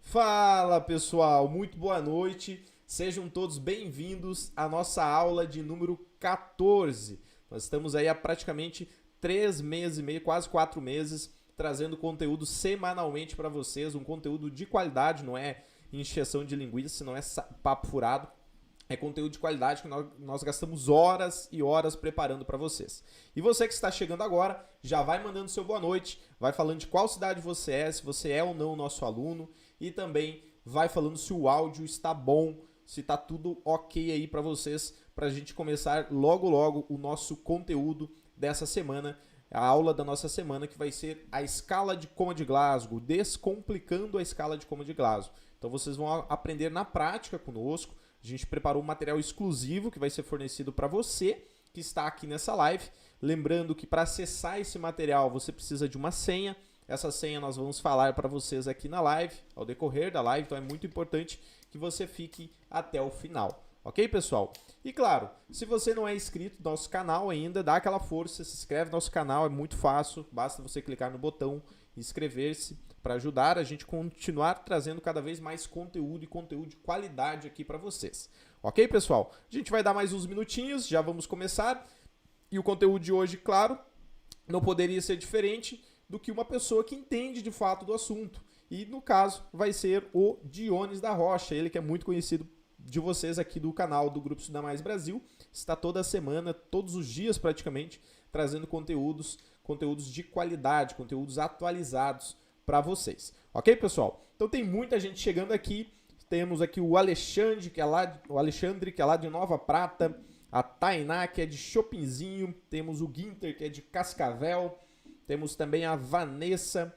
Fala pessoal, muito boa noite, sejam todos bem-vindos à nossa aula de número 14. Nós estamos aí há praticamente 3 meses e meio, quase 4 meses, trazendo conteúdo semanalmente para vocês, um conteúdo de qualidade, não é encheção de linguiça, não é papo furado. É conteúdo de qualidade que nós gastamos horas e horas preparando para vocês. E você que está chegando agora, já vai mandando seu boa noite, vai falando de qual cidade você é, se você é ou não nosso aluno, e também vai falando se o áudio está bom, se está tudo ok aí para vocês, para a gente começar logo logo o nosso conteúdo dessa semana, a aula da nossa semana, que vai ser a escala de Coma de Glasgow, descomplicando a escala de Coma de Glasgow. Então vocês vão aprender na prática conosco. A gente preparou um material exclusivo que vai ser fornecido para você que está aqui nessa live. Lembrando que para acessar esse material você precisa de uma senha. Essa senha nós vamos falar para vocês aqui na live, ao decorrer da live. Então é muito importante que você fique até o final. Ok, pessoal? E claro, se você não é inscrito no nosso canal ainda, dá aquela força, se inscreve no nosso canal, é muito fácil. Basta você clicar no botão inscrever-se para ajudar a gente a continuar trazendo cada vez mais conteúdo e conteúdo de qualidade aqui para vocês. Ok, pessoal? A gente vai dar mais uns minutinhos, já vamos começar. E o conteúdo de hoje, claro, não poderia ser diferente do que uma pessoa que entende de fato do assunto. E no caso, vai ser o Dionis da Rocha, ele que é muito conhecido de vocês aqui do canal do Grupo Estudar Mais Brasil. Está toda semana, todos os dias praticamente, trazendo conteúdos de qualidade, conteúdos atualizados para vocês. Ok, pessoal? Então tem muita gente chegando aqui. Temos aqui o Alexandre, que é lá de Nova Prata, a Tainá, que é de Chopinzinho, temos o Guinter, que é de Cascavel, temos também a Vanessa,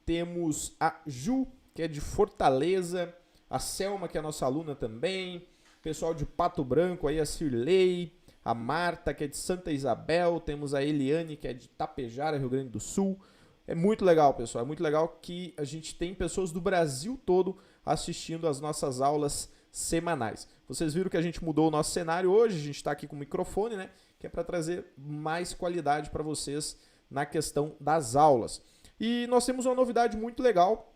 temos a Ju, que é de Fortaleza, a Selma, que é a nossa aluna também, pessoal de Pato Branco, aí a Cirlei, a Marta, que é de Santa Isabel, temos a Eliane, que é de Tapejara, Rio Grande do Sul. É muito legal, pessoal, é muito legal que a gente tem pessoas do Brasil todo assistindo às nossas aulas semanais. Vocês viram que a gente mudou o nosso cenário hoje, a gente está aqui com o microfone, né, que é para trazer mais qualidade para vocês na questão das aulas. E nós temos uma novidade muito legal,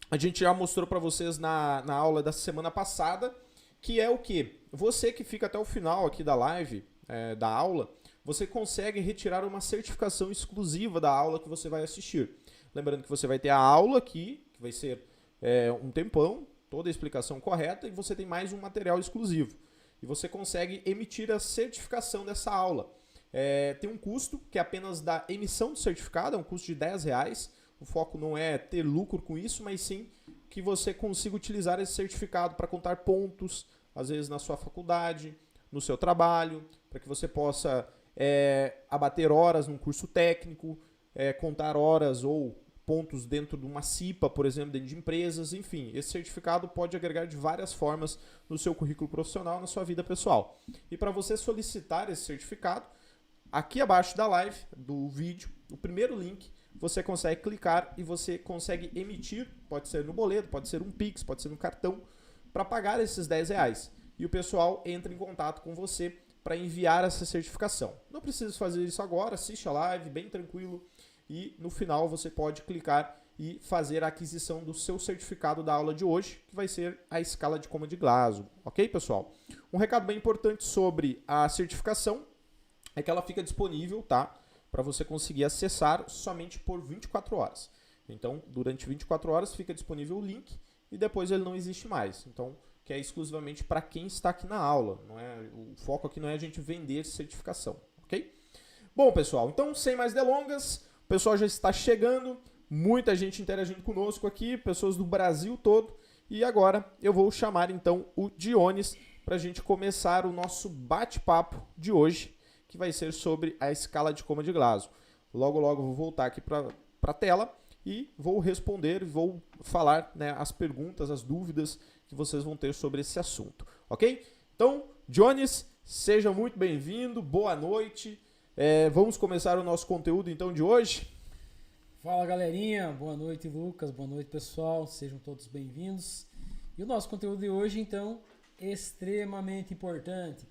a gente já mostrou para vocês na aula da semana passada, que é o quê? Você que fica até o final aqui da live, da aula, você consegue retirar uma certificação exclusiva da aula que você vai assistir. Lembrando que você vai ter a aula aqui, que vai ser um tempão, toda a explicação correta, e você tem mais um material exclusivo. E você consegue emitir a certificação dessa aula. Tem um custo que é apenas da emissão do certificado, é um custo de R$10. O foco não é ter lucro com isso, mas sim que você consiga utilizar esse certificado para contar pontos, às vezes na sua faculdade, no seu trabalho, para que você possa abater horas num curso técnico, contar horas ou pontos dentro de uma CIPA, por exemplo, dentro de empresas, enfim. Esse certificado pode agregar de várias formas no seu currículo profissional, na sua vida pessoal. E para você solicitar esse certificado, aqui abaixo da live, do vídeo, o primeiro link, você consegue clicar e você consegue emitir, pode ser no boleto, pode ser um Pix, pode ser no cartão, para pagar esses R$10. E o pessoal entra em contato com você para enviar essa certificação. Não precisa fazer isso agora, assiste a live, bem tranquilo, e no final você pode clicar e fazer a aquisição do seu certificado da aula de hoje, que vai ser a escala de Coma de Glasgow. Ok, pessoal? Um recado bem importante sobre a certificação é que ela fica disponível, tá? Para você conseguir acessar somente por 24 horas. Então, durante 24 horas fica disponível o link e depois ele não existe mais. Então, que é exclusivamente para quem está aqui na aula. O foco aqui não é a gente vender certificação, ok? Bom, pessoal, então sem mais delongas, o pessoal já está chegando, muita gente interagindo conosco aqui, pessoas do Brasil todo. E agora eu vou chamar então o Dionis para a gente começar o nosso bate-papo de hoje, que vai ser sobre a escala de Coma de Glasgow. Logo, logo eu vou voltar aqui para a tela e vou responder, vou falar, né, as perguntas, as dúvidas que vocês vão ter sobre esse assunto, ok? Então, Dionis, seja muito bem-vindo, boa noite. Vamos começar o nosso conteúdo então de hoje? Fala galerinha, boa noite Lucas, boa noite pessoal, sejam todos bem-vindos. E o nosso conteúdo de hoje então, extremamente importante.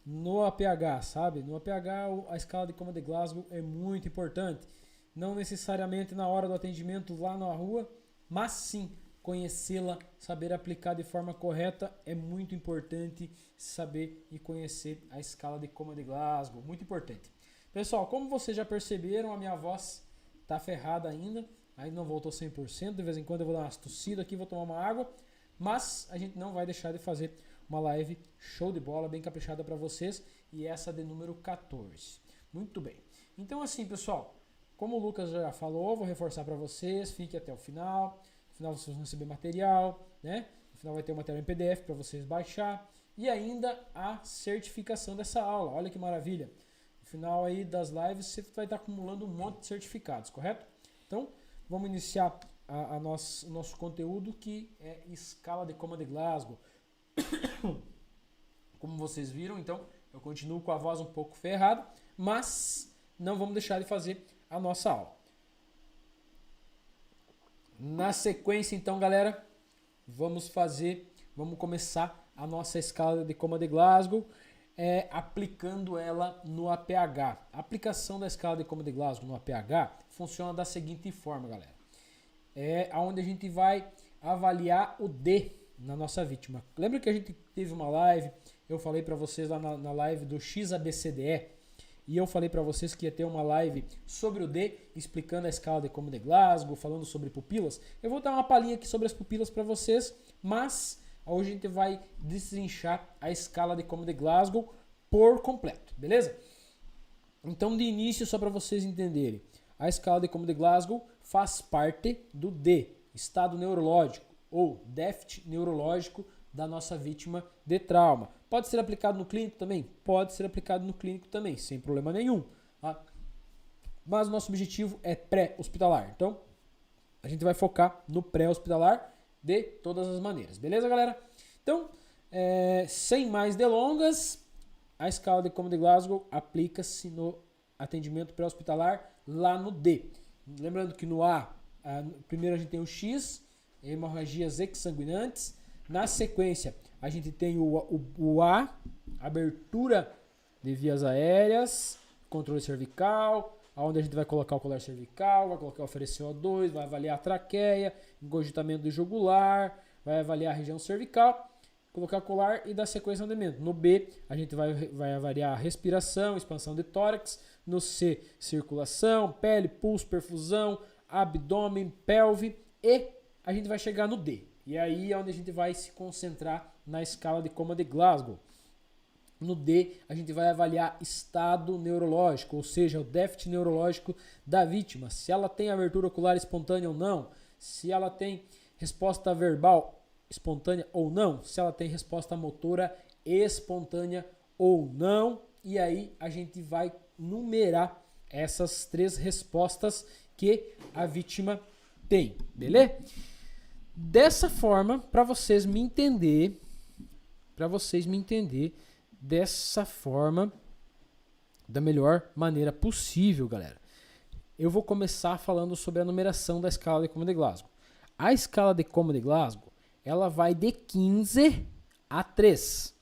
No APH, sabe? No APH a escala de Coma de Glasgow é muito importante. Não necessariamente na hora do atendimento lá na rua, mas sim conhecê-la, saber aplicar de forma correta. É muito importante saber e conhecer a escala de Coma de Glasgow, muito importante. Pessoal, como vocês já perceberam, a minha voz tá ferrada ainda não voltou 100%, de vez em quando eu vou dar umas tossidas aqui, vou tomar uma água, mas a gente não vai deixar de fazer uma live show de bola, bem caprichada para vocês, e essa de número 14. Muito bem. Então assim, pessoal, como o Lucas já falou, vou reforçar para vocês, fique até o final. No final vocês vão receber material, né? No final vai ter um material em PDF para vocês baixar e ainda a certificação dessa aula. Olha que maravilha. No final aí das lives você vai estar acumulando um monte de certificados, correto? Então, vamos iniciar o nosso conteúdo, que é escala de Coma de Glasgow. Como vocês viram, então, eu continuo com a voz um pouco ferrada, mas não vamos deixar de fazer a nossa aula. Na sequência, então, galera, vamos começar a nossa escala de Coma de Glasgow, aplicando ela no APH. A aplicação da escala de Coma de Glasgow no APH funciona da seguinte forma, galera. É onde a gente vai avaliar o D na nossa vítima. Lembra que a gente teve uma live, eu falei para vocês lá na live do XABCDE, e eu falei para vocês que ia ter uma live sobre o D, explicando a escala de Coma de Glasgow, falando sobre pupilas. Eu vou dar uma palhinha aqui sobre as pupilas para vocês, mas hoje a gente vai destrinchar a escala de Coma de Glasgow por completo, beleza? Então, de início, só para vocês entenderem, a escala de Coma de Glasgow faz parte do D, estado neurológico ou déficit neurológico da nossa vítima de trauma. Pode ser aplicado no clínico também? Pode ser aplicado no clínico também, sem problema nenhum. Tá? Mas o nosso objetivo é pré-hospitalar. Então, a gente vai focar no pré-hospitalar de todas as maneiras. Beleza, galera? Então, sem mais delongas, a escala de Coma de Glasgow aplica-se no atendimento pré-hospitalar lá no D. Lembrando que no A, primeiro a gente tem o X, hemorragias exsanguinantes. Na sequência, a gente tem o A, abertura de vias aéreas, controle cervical, onde a gente vai colocar o colar cervical, vai colocar oferecer O2, vai avaliar a traqueia, engurgitamento do jugular, vai avaliar a região cervical, colocar colar e dar sequência de andamento. No B, a gente vai avaliar a respiração, expansão de tórax. No C, circulação, pele, pulso, perfusão, abdômen, pelve. E a gente vai chegar no D. E aí é onde a gente vai se concentrar na escala de Coma de Glasgow. No D, a gente vai avaliar estado neurológico, ou seja, o déficit neurológico da vítima. Se ela tem abertura ocular espontânea ou não, se ela tem resposta verbal espontânea ou não, se ela tem resposta motora espontânea ou não. E aí a gente vai numerar essas 3 respostas que a vítima tem, beleza? Dessa forma, para vocês me entender dessa forma, da melhor maneira possível, galera. Eu vou começar falando sobre a numeração da escala de Coma de Glasgow. A escala de Coma de Glasgow, ela vai de 15 a 3.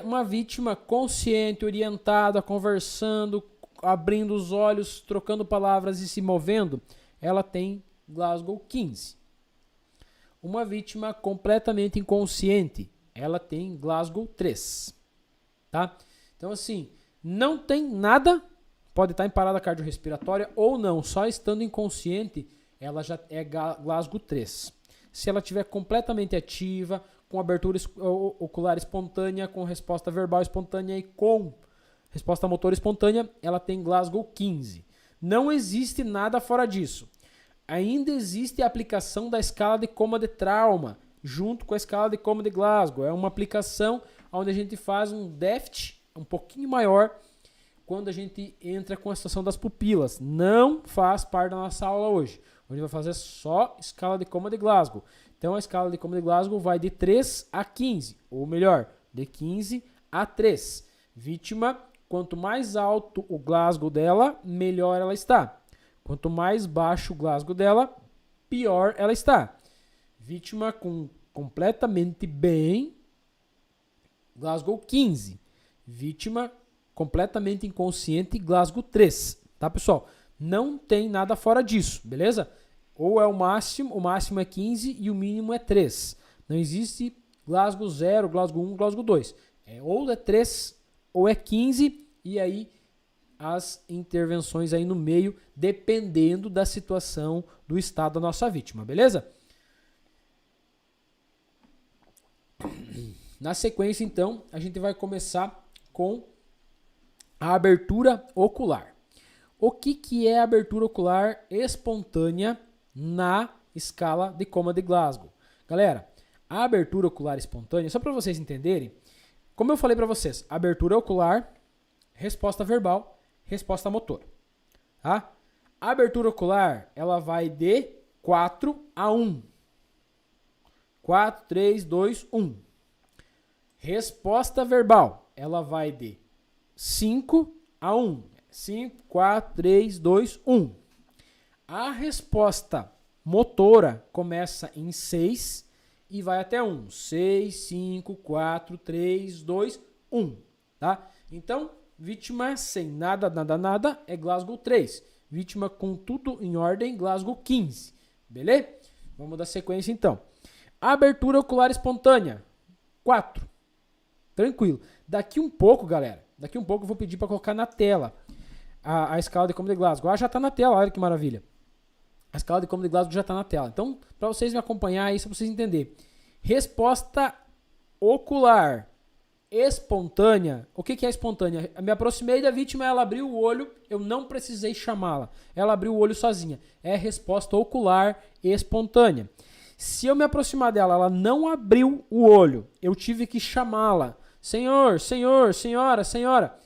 Uma vítima consciente, orientada, conversando, abrindo os olhos, trocando palavras e se movendo, ela tem Glasgow 15. Uma vítima completamente inconsciente, ela tem Glasgow 3. Tá? Então, assim, não tem nada, pode estar em parada cardiorrespiratória ou não, só estando inconsciente, ela já é Glasgow 3. Se ela estiver completamente ativa, com abertura ocular espontânea, com resposta verbal espontânea e com resposta motora espontânea, ela tem Glasgow 15. Não existe nada fora disso. Ainda existe a aplicação da escala de Coma de Trauma, junto com a escala de Coma de Glasgow. É uma aplicação onde a gente faz um déficit um pouquinho maior quando a gente entra com a situação das pupilas. Não faz parte da nossa aula hoje. Hoje vai fazer só escala de Coma de Glasgow. Então a escala de Coma de Glasgow vai de 3 a 15, ou melhor, de 15 a 3. Vítima, quanto mais alto o Glasgow dela, melhor ela está. Quanto mais baixo o Glasgow dela, pior ela está. Vítima completamente bem, Glasgow 15. Vítima completamente inconsciente, Glasgow 3. Tá, pessoal? Não tem nada fora disso, beleza? Ou é o máximo é 15 e o mínimo é 3. Não existe Glasgow 0, Glasgow 1, Glasgow 2. Ou é 3 ou é 15 e aí as intervenções aí no meio, dependendo da situação do estado da nossa vítima, beleza? Na sequência, então, a gente vai começar com a abertura ocular. O que é a abertura ocular espontânea na escala de coma de Glasgow? Galera, a abertura ocular espontânea, só para vocês entenderem, como eu falei para vocês, abertura ocular, resposta verbal, resposta motora. Tá? A abertura ocular, ela vai de 4 a 1. 4, 3, 2, 1. Resposta verbal, ela vai de 5 a 1. 5, 4, 3, 2, 1. A resposta motora começa em 6 e vai até 1. 6, 5, 4, 3, 2, 1. Tá? Então, vítima sem nada, nada, nada é Glasgow 3. Vítima com tudo em ordem, Glasgow 15. Beleza? Vamos dar sequência então. Abertura ocular espontânea, 4. Tranquilo. Daqui um pouco, galera, eu vou pedir para colocar na tela a escala de coma de Glasgow. Já está na tela, olha que maravilha. A escala de coma de Glasgow já está na tela. Então, para vocês me acompanhar aí, para vocês entenderem. Resposta ocular espontânea. O que é espontânea? Eu me aproximei da vítima, ela abriu o olho, eu não precisei chamá-la. Ela abriu o olho sozinha. É resposta ocular espontânea. Se eu me aproximar dela, ela não abriu o olho, eu tive que chamá-la. Senhor, senhor, senhora, senhora.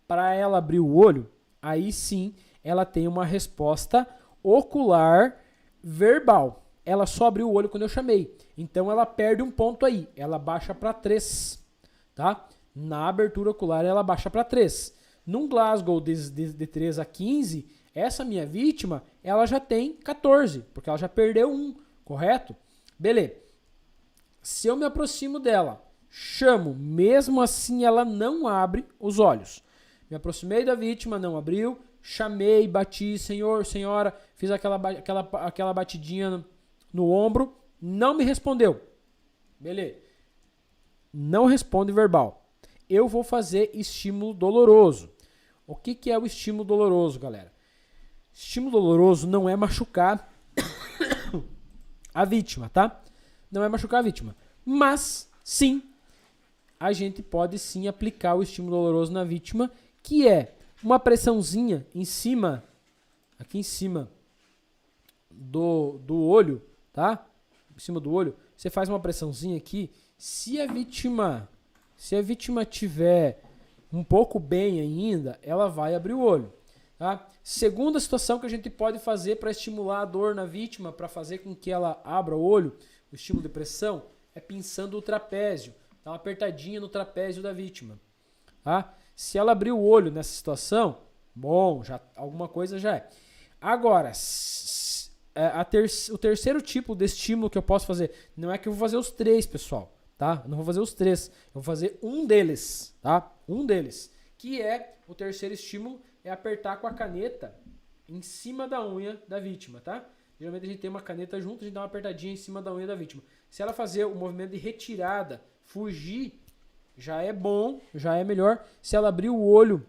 Para ela abrir o olho, aí sim ela tem uma resposta ocular verbal. Ela só abriu o olho quando eu chamei. Então ela perde um ponto aí. Ela baixa para 3. Tá? Na abertura ocular ela baixa para 3. Num Glasgow de 3 a 15, essa minha vítima, ela já tem 14, porque ela já perdeu 1, correto? Beleza. Se eu me aproximo dela, chamo, mesmo assim ela não abre os olhos. Me aproximei da vítima, não abriu, chamei, bati, senhor, senhora, fiz aquela batidinha no ombro, não me respondeu. Beleza. Não responde verbal. Eu vou fazer estímulo doloroso. O que é o estímulo doloroso, galera? Estímulo doloroso não é machucar a vítima, tá? Não é machucar a vítima. Mas, sim, a gente pode sim aplicar o estímulo doloroso na vítima, que é uma pressãozinha em cima, aqui em cima do olho, tá? Em cima do olho, você faz uma pressãozinha aqui. Se a vítima tiver um pouco bem ainda, ela vai abrir o olho. Tá? Segunda situação que a gente pode fazer para estimular a dor na vítima, para fazer com que ela abra o olho, o estímulo de pressão, é pinçando o trapézio. Dá uma apertadinha no trapézio da vítima. Tá? Se ela abrir o olho nessa situação, bom, já, alguma coisa já é. Agora, o terceiro tipo de estímulo que eu posso fazer, não é que eu vou fazer os 3, pessoal. Tá? Eu não vou fazer os 3, eu vou fazer um deles, tá? Um deles, que é o terceiro estímulo, é apertar com a caneta em cima da unha da vítima, tá? Geralmente a gente tem uma caneta junto, a gente dá uma apertadinha em cima da unha da vítima. Se ela fazer o movimento de retirada, fugir, já é bom, já é melhor. Se ela abrir o olho,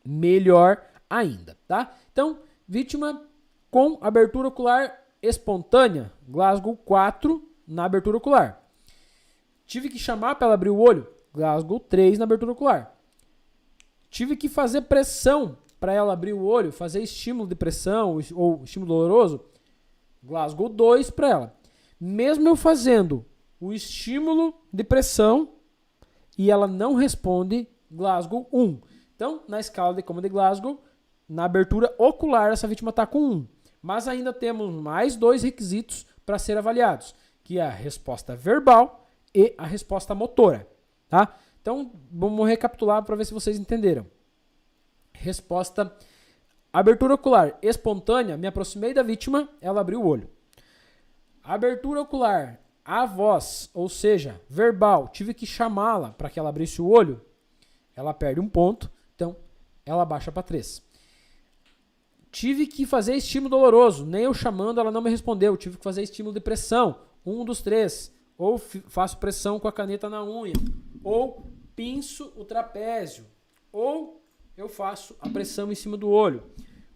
melhor ainda, tá? Então, vítima com abertura ocular espontânea, Glasgow 4 na abertura ocular. Tive que chamar para ela abrir o olho, Glasgow 3 na abertura ocular. Tive que fazer pressão para ela abrir o olho, fazer estímulo de pressão ou estímulo doloroso, Glasgow 2 para ela. Mesmo eu fazendo o estímulo de pressão e ela não responde, Glasgow 1. Então, na escala de coma de Glasgow, na abertura ocular, essa vítima está com 1. Mas ainda temos mais 2 requisitos para ser avaliados, que é a resposta verbal e a resposta motora, tá? Então, vamos recapitular para ver se vocês entenderam. Resposta, abertura ocular espontânea, me aproximei da vítima, ela abriu o olho. Abertura ocular, a voz, ou seja, verbal, tive que chamá-la para que ela abrisse o olho, ela perde um ponto, então ela baixa para 3. tive que fazer estímulo doloroso. Nem eu chamando, ela não me respondeu. Tive que fazer estímulo de pressão. Um dos três. Ou faço pressão com a caneta na unha. Ou pinço o trapézio. Ou eu faço a pressão em cima do olho.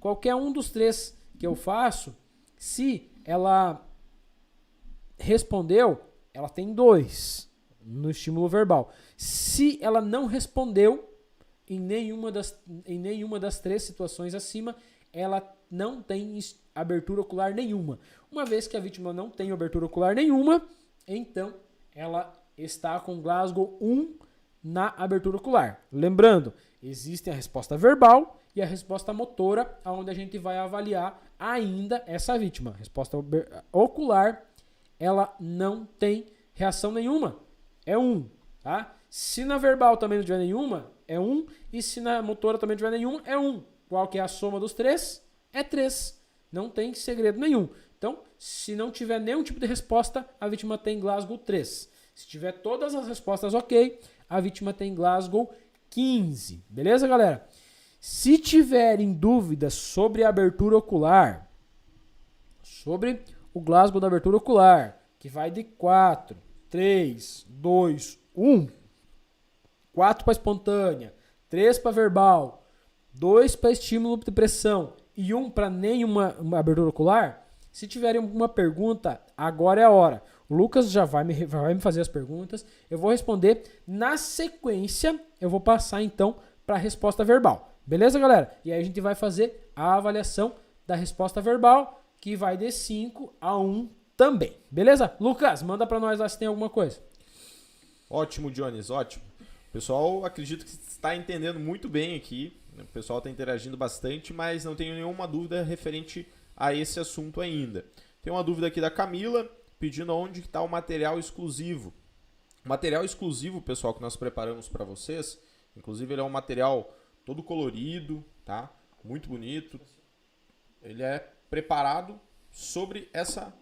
Qualquer um dos três que eu faço, se ela respondeu, ela tem 2 no estímulo verbal. Se ela não respondeu em nenhuma das 3 situações acima, ela não tem abertura ocular nenhuma. Uma vez que a vítima não tem abertura ocular nenhuma, então ela está com Glasgow 1 na abertura ocular. Lembrando, existe a resposta verbal e a resposta motora, onde a gente vai avaliar ainda essa vítima. A resposta ocular, ela não tem reação nenhuma. É 1, tá? Se na verbal também não tiver nenhuma, é 1. E se na motora também não tiver nenhuma, é 1. Qual que é a soma dos 3? É 3. Não tem segredo nenhum. Então, se não tiver nenhum tipo de resposta, a vítima tem Glasgow 3. Se tiver todas as respostas ok, a vítima tem Glasgow 15. Beleza, galera? Se tiverem dúvidas sobre a abertura ocular, sobre o Glasgow da abertura ocular, que vai de 4, 3, 2, 1, 4 para espontânea, 3 para verbal, 2 para estímulo de pressão e 1 para nenhuma abertura ocular, se tiverem alguma pergunta, agora é a hora. O Lucas já vai me fazer as perguntas, eu vou responder. Na sequência, eu vou passar então para a resposta verbal. Beleza, galera? E aí a gente vai fazer a avaliação da resposta verbal, que vai de 5 a 1 também. Beleza? Lucas, manda para nós lá se tem alguma coisa. Ótimo, Jones, ótimo. O pessoal, acredito que está entendendo muito bem aqui. O pessoal está interagindo bastante, mas não tenho nenhuma dúvida referente a esse assunto ainda. Tem uma dúvida aqui da Camila, pedindo onde está o material exclusivo. O material exclusivo, pessoal, que nós preparamos para vocês, inclusive ele é um material todo colorido, tá? Muito bonito. Ele é preparado sobre essa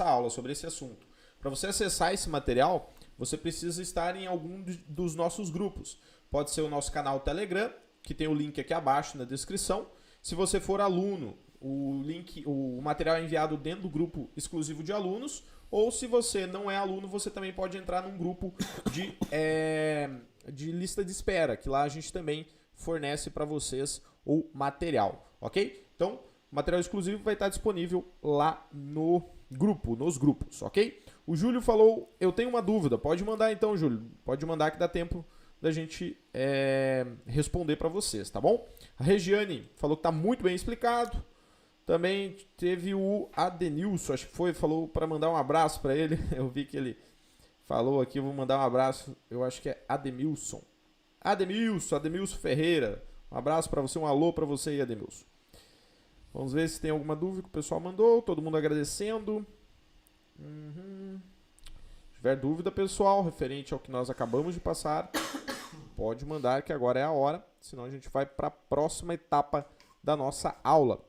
aula, sobre esse assunto. Para você acessar esse material, você precisa estar em algum dos nossos grupos. Pode ser o nosso canal Telegram, que tem o link aqui abaixo na descrição. Se você for aluno, o material é enviado dentro do grupo exclusivo de alunos. Ou se você não é aluno, você também pode entrar num grupo de lista de espera, que lá a gente também fornece para vocês o material, ok? Então, o material exclusivo vai estar disponível lá no grupo, nos grupos, ok? O Júlio falou, eu tenho uma dúvida, pode mandar então, Júlio, pode mandar que dá tempo da gente responder para vocês, tá bom? A Regiane falou que está muito bem explicado. Também teve o Adenilson, acho que falou para mandar um abraço para ele. Eu vi que ele falou aqui, eu vou mandar um abraço, eu acho que é Ademilson Ferreira. Um abraço para você, um alô para você aí, Ademilson. Vamos ver se tem alguma dúvida que o pessoal mandou, todo mundo agradecendo. Se tiver dúvida, pessoal, referente ao que nós acabamos de passar, pode mandar que agora é a hora, senão a gente vai para a próxima etapa da nossa aula.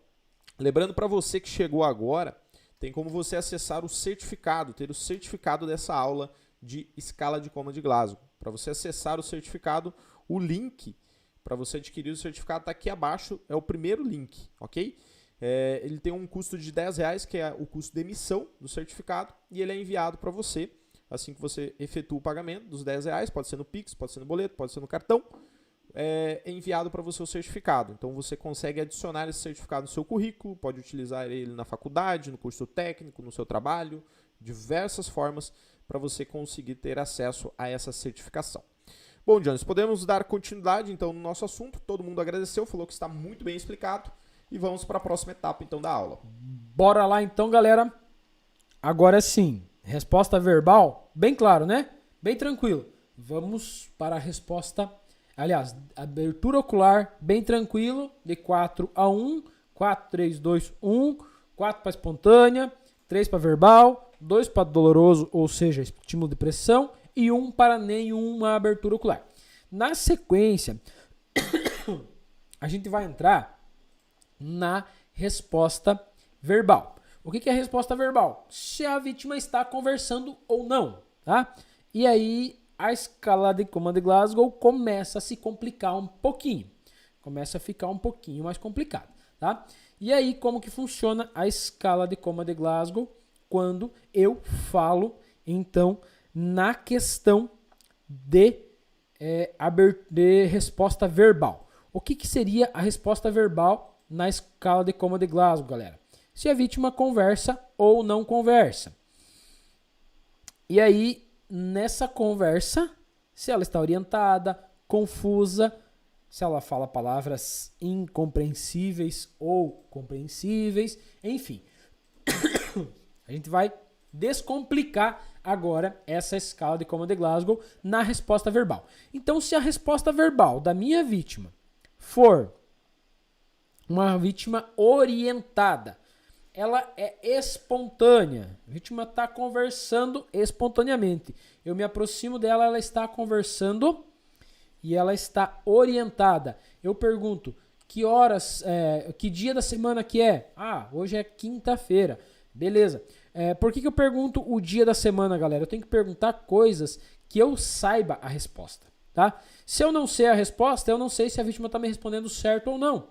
Lembrando para você que chegou agora, tem como você acessar o certificado, ter o certificado dessa aula de escala de coma de Glasgow. Para você acessar o certificado, o link para você adquirir o certificado está aqui abaixo, é o primeiro link, ok? Ele tem um custo de R$10, que é o custo de emissão do certificado, e ele é enviado para você, assim que você efetua o pagamento dos R$10, pode ser no Pix, pode ser no boleto, pode ser no cartão, é enviado para você o certificado. Então você consegue adicionar esse certificado no seu currículo, pode utilizar ele na faculdade, no curso técnico, no seu trabalho, diversas formas para você conseguir ter acesso a essa certificação. Bom, Jones, podemos dar continuidade então no nosso assunto. Todo mundo agradeceu, falou que está muito bem explicado e vamos para a próxima etapa então da aula. Bora lá então, galera. Agora sim, resposta verbal, bem claro, né? Bem tranquilo. Vamos para a resposta. Aliás, abertura ocular, bem tranquilo, de 4 a 1, 4, 3, 2, 1, 4 para espontânea, 3 para verbal, 2 para doloroso, ou seja, estímulo de pressão, e 1 para nenhuma abertura ocular. Na sequência, a gente vai entrar na resposta verbal. O que é a resposta verbal? Se a vítima está conversando ou não, tá? E aí a escala de coma de Glasgow começa a se complicar um pouquinho. Começa a ficar um pouquinho mais complicado. tá? E aí, como que funciona a escala de coma de Glasgow quando eu falo, então, na questão de resposta verbal? O que seria a resposta verbal na escala de coma de Glasgow, galera? Se a vítima conversa ou não conversa. E aí, nessa conversa, se ela está orientada, confusa, se ela fala palavras incompreensíveis ou compreensíveis, enfim. A gente vai descomplicar agora essa escala de coma de Glasgow na resposta verbal. Então, se a resposta verbal da minha vítima for uma vítima orientada, ela é espontânea, a vítima está conversando espontaneamente, eu me aproximo dela, ela está conversando e ela está orientada. Eu pergunto, que horas, que dia da semana que é? Ah, hoje é quinta-feira. Beleza. Por que eu pergunto o dia da semana, galera? Eu tenho que perguntar coisas que eu saiba a resposta, tá? Se eu não sei a resposta, eu não sei se a vítima está me respondendo certo ou não.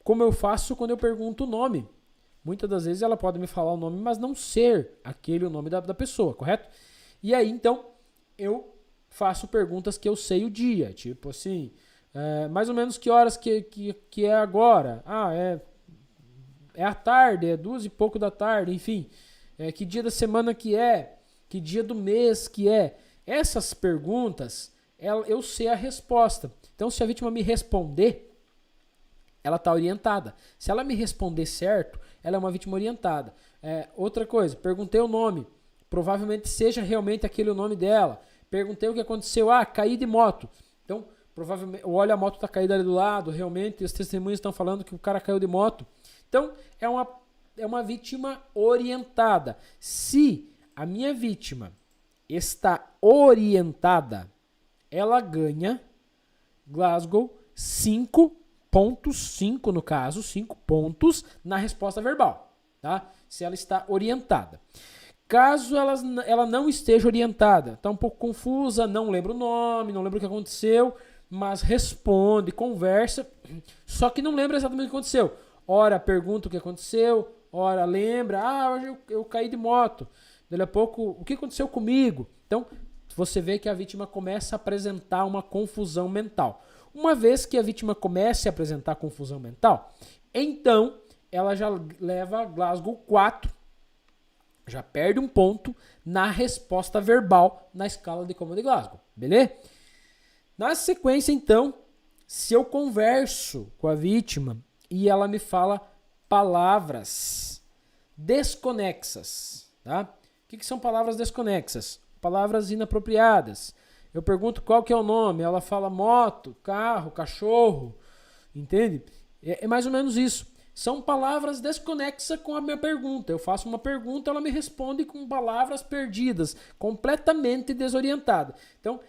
Como eu faço quando eu pergunto o nome. Muitas das vezes ela pode me falar o nome, mas não ser aquele o nome da pessoa, correto? E aí, então, eu faço perguntas que eu sei o dia. Tipo assim, mais ou menos que horas que é agora? Ah, é à tarde, é 2:00 da tarde, enfim. Que dia da semana que é? Que dia do mês que é? Essas perguntas, eu sei a resposta. Então, se a vítima me responder, ela está orientada. Se ela me responder certo, ela é uma vítima orientada. Outra coisa, perguntei o nome. Provavelmente seja realmente aquele o nome dela. Perguntei o que aconteceu. Ah, caí de moto. Então, provavelmente, olha, a moto está caída ali do lado. Realmente, os testemunhos estão falando que o cara caiu de moto. Então, é uma vítima orientada. Se a minha vítima está orientada, ela ganha Glasgow 5,5 no caso, 5 pontos na resposta verbal, tá? Se ela está orientada. Caso ela não esteja orientada, está um pouco confusa, não lembra o nome, não lembra o que aconteceu, mas responde, conversa, só que não lembra exatamente o que aconteceu. Ora pergunta o que aconteceu, ora lembra, hoje eu caí de moto, daí a pouco, o que aconteceu comigo? Então, você vê que a vítima começa a apresentar uma confusão mental. Uma vez que a vítima comece a apresentar confusão mental, então ela já leva Glasgow 4, já perde um ponto na resposta verbal na escala de coma de Glasgow, beleza? Na sequência, então, se eu converso com a vítima e ela me fala palavras desconexas, tá? O que são palavras desconexas? Palavras inapropriadas. Eu pergunto qual que é o nome, ela fala moto, carro, cachorro, entende? É mais ou menos isso. São palavras desconexas com a minha pergunta. Eu faço uma pergunta, ela me responde com palavras perdidas, completamente desorientada. Então,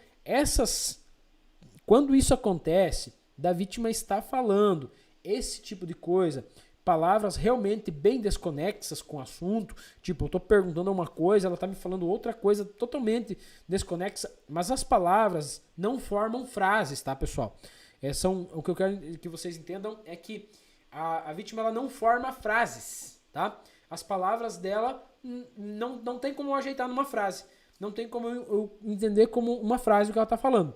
quando isso acontece, da vítima estar falando esse tipo de coisa, palavras realmente bem desconexas com o assunto, tipo, eu estou perguntando uma coisa, ela está me falando outra coisa totalmente desconexa, mas as palavras não formam frases, tá, pessoal? O que eu quero que vocês entendam é que a vítima ela não forma frases, tá? As palavras dela não tem como eu ajeitar numa frase, não tem como eu entender como uma frase o que ela está falando.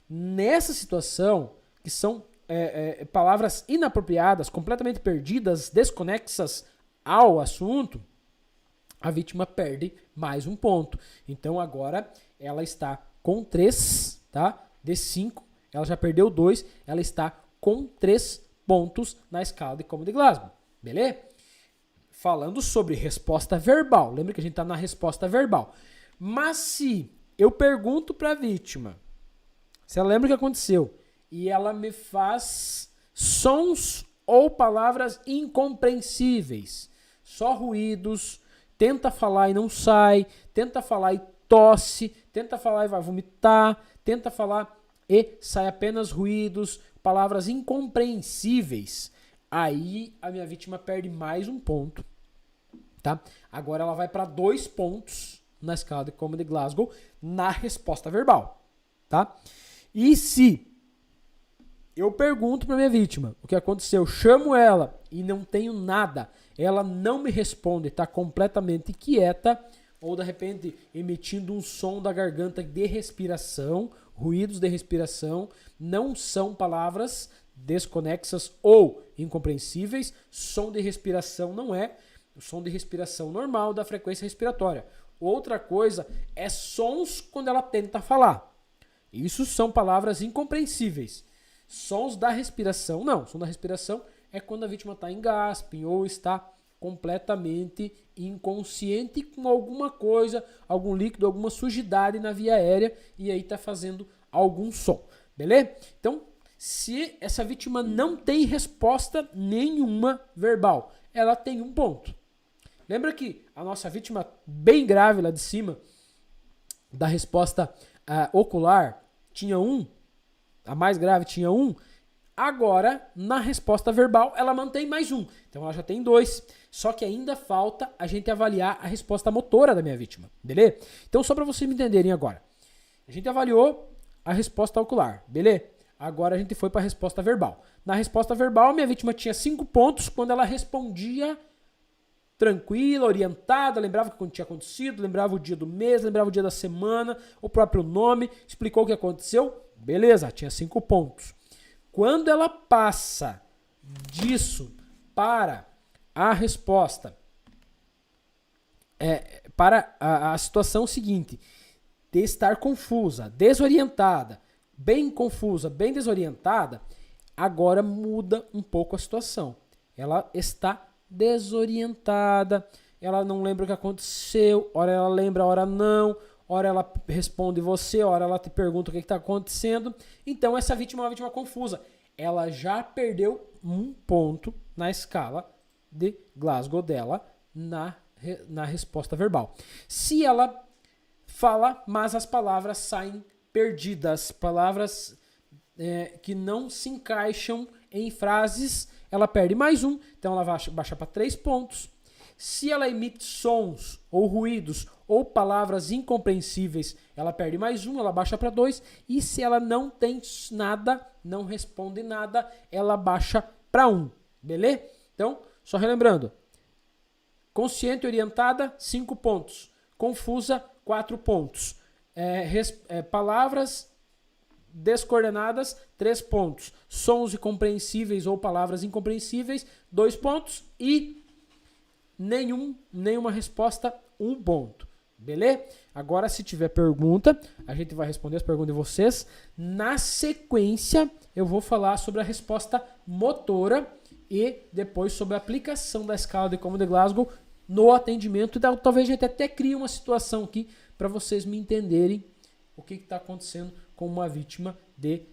Nessa situação, que são palavras inapropriadas, completamente perdidas, desconexas ao assunto, a vítima perde mais um ponto. Então agora ela está com 3, tá? De 5, ela já perdeu 2, ela está com 3 pontos na escala de coma de Glasgow, beleza? Falando sobre resposta verbal, lembra que a gente está na resposta verbal. Mas se eu pergunto para a vítima, se ela lembra o que aconteceu, e ela me faz sons ou palavras incompreensíveis, só ruídos, tenta falar e não sai, tenta falar e tosse, tenta falar e vai vomitar, tenta falar e sai apenas ruídos, palavras incompreensíveis, aí a minha vítima perde mais um ponto, tá? Agora ela vai para 2 pontos na escala de coma de Glasgow na resposta verbal, tá? E se eu pergunto para minha vítima o que aconteceu, chamo ela e não tenho nada, ela não me responde, está completamente quieta ou de repente emitindo um som da garganta de respiração, ruídos de respiração, não são palavras desconexas ou incompreensíveis, som de respiração não é o som de respiração normal da frequência respiratória. Outra coisa é sons quando ela tenta falar. Isso são palavras incompreensíveis. Sons da respiração, não. Som da respiração é quando a vítima está em gasping ou está completamente inconsciente com alguma coisa, algum líquido, alguma sujidade na via aérea e aí está fazendo algum som. Beleza? Então, se essa vítima não tem resposta nenhuma verbal, ela tem um ponto. Lembra que a nossa vítima bem grave lá de cima, da resposta ocular, tinha 1, a mais grave tinha 1, agora na resposta verbal ela mantém mais 1, então ela já tem 2, só que ainda falta a gente avaliar a resposta motora da minha vítima, beleza? Então só para vocês me entenderem agora, a gente avaliou a resposta ocular, beleza? Agora a gente foi para a resposta verbal. Na resposta verbal, minha vítima tinha 5 pontos quando ela respondia tranquila, orientada, lembrava o que tinha acontecido, lembrava o dia do mês, lembrava o dia da semana, o próprio nome, explicou o que aconteceu, beleza, tinha 5 pontos. Quando ela passa disso para a resposta, para a situação seguinte, de estar confusa, desorientada, bem confusa, bem desorientada, agora muda um pouco a situação. Ela está desorientada, ela não lembra o que aconteceu, ora ela lembra, ora não, ora ela responde você, ora ela te pergunta o que está acontecendo. Então essa vítima é uma vítima confusa. Ela já perdeu 1 ponto na escala de Glasgow dela na resposta verbal. Se ela fala, mas as palavras saem perdidas, palavras que não se encaixam em frases, ela perde mais 1, então ela baixa para 3 pontos. Se ela emite sons ou ruídos ou palavras incompreensíveis, ela perde mais 1, ela baixa para 2. E se ela não tem nada, não responde nada, ela baixa para 1. Beleza? Então, só relembrando. Consciente e orientada, 5 pontos. Confusa, 4 pontos. Palavras descoordenadas, 3 pontos. Sons incompreensíveis ou palavras incompreensíveis, 2 pontos. E nenhuma resposta, 1 ponto. Beleza? Agora, se tiver pergunta, a gente vai responder as perguntas de vocês. Na sequência, eu vou falar sobre a resposta motora e depois sobre a aplicação da escala de Como de Glasgow no atendimento. Então, talvez a gente até crie uma situação aqui para vocês me entenderem o que está acontecendo com uma vítima de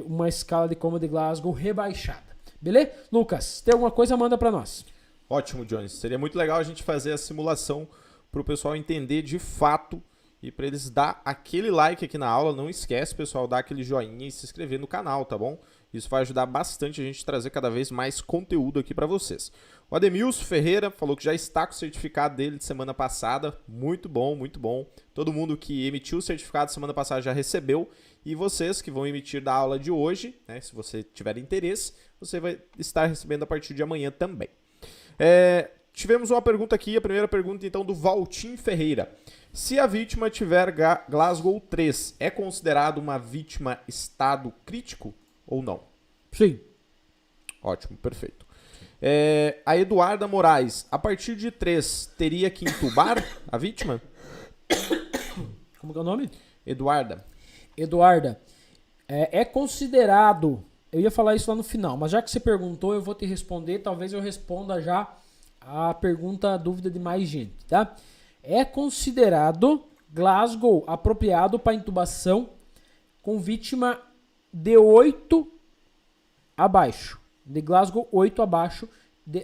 uma escala de Como de Glasgow rebaixada. Beleza? Lucas, tem alguma coisa? Manda para nós. Ótimo, Jones. Seria muito legal a gente fazer a simulação para o pessoal entender de fato e para eles dar aquele like aqui na aula. Não esquece, pessoal, dar aquele joinha e se inscrever no canal, tá bom? Isso vai ajudar bastante a gente a trazer cada vez mais conteúdo aqui para vocês. O Ademilson Ferreira falou que já está com o certificado dele de semana passada. Muito bom, muito bom. Todo mundo que emitiu o certificado semana passada já recebeu. E vocês que vão emitir da aula de hoje, né, se você tiver interesse, você vai estar recebendo a partir de amanhã também. Tivemos uma pergunta aqui, a primeira pergunta então do Valtim Ferreira. Se a vítima tiver Glasgow 3, é considerado uma vítima estado crítico ou não? Sim. Ótimo, perfeito. A Eduarda Moraes, a partir de 3, teria que intubar a vítima? Como que é o nome? Eduarda. É considerado, eu ia falar isso lá no final, mas já que você perguntou, eu vou te responder, talvez eu responda já a pergunta, a dúvida de mais gente, tá? É considerado Glasgow apropriado para intubação com vítima de 8 abaixo. De Glasgow 8 abaixo.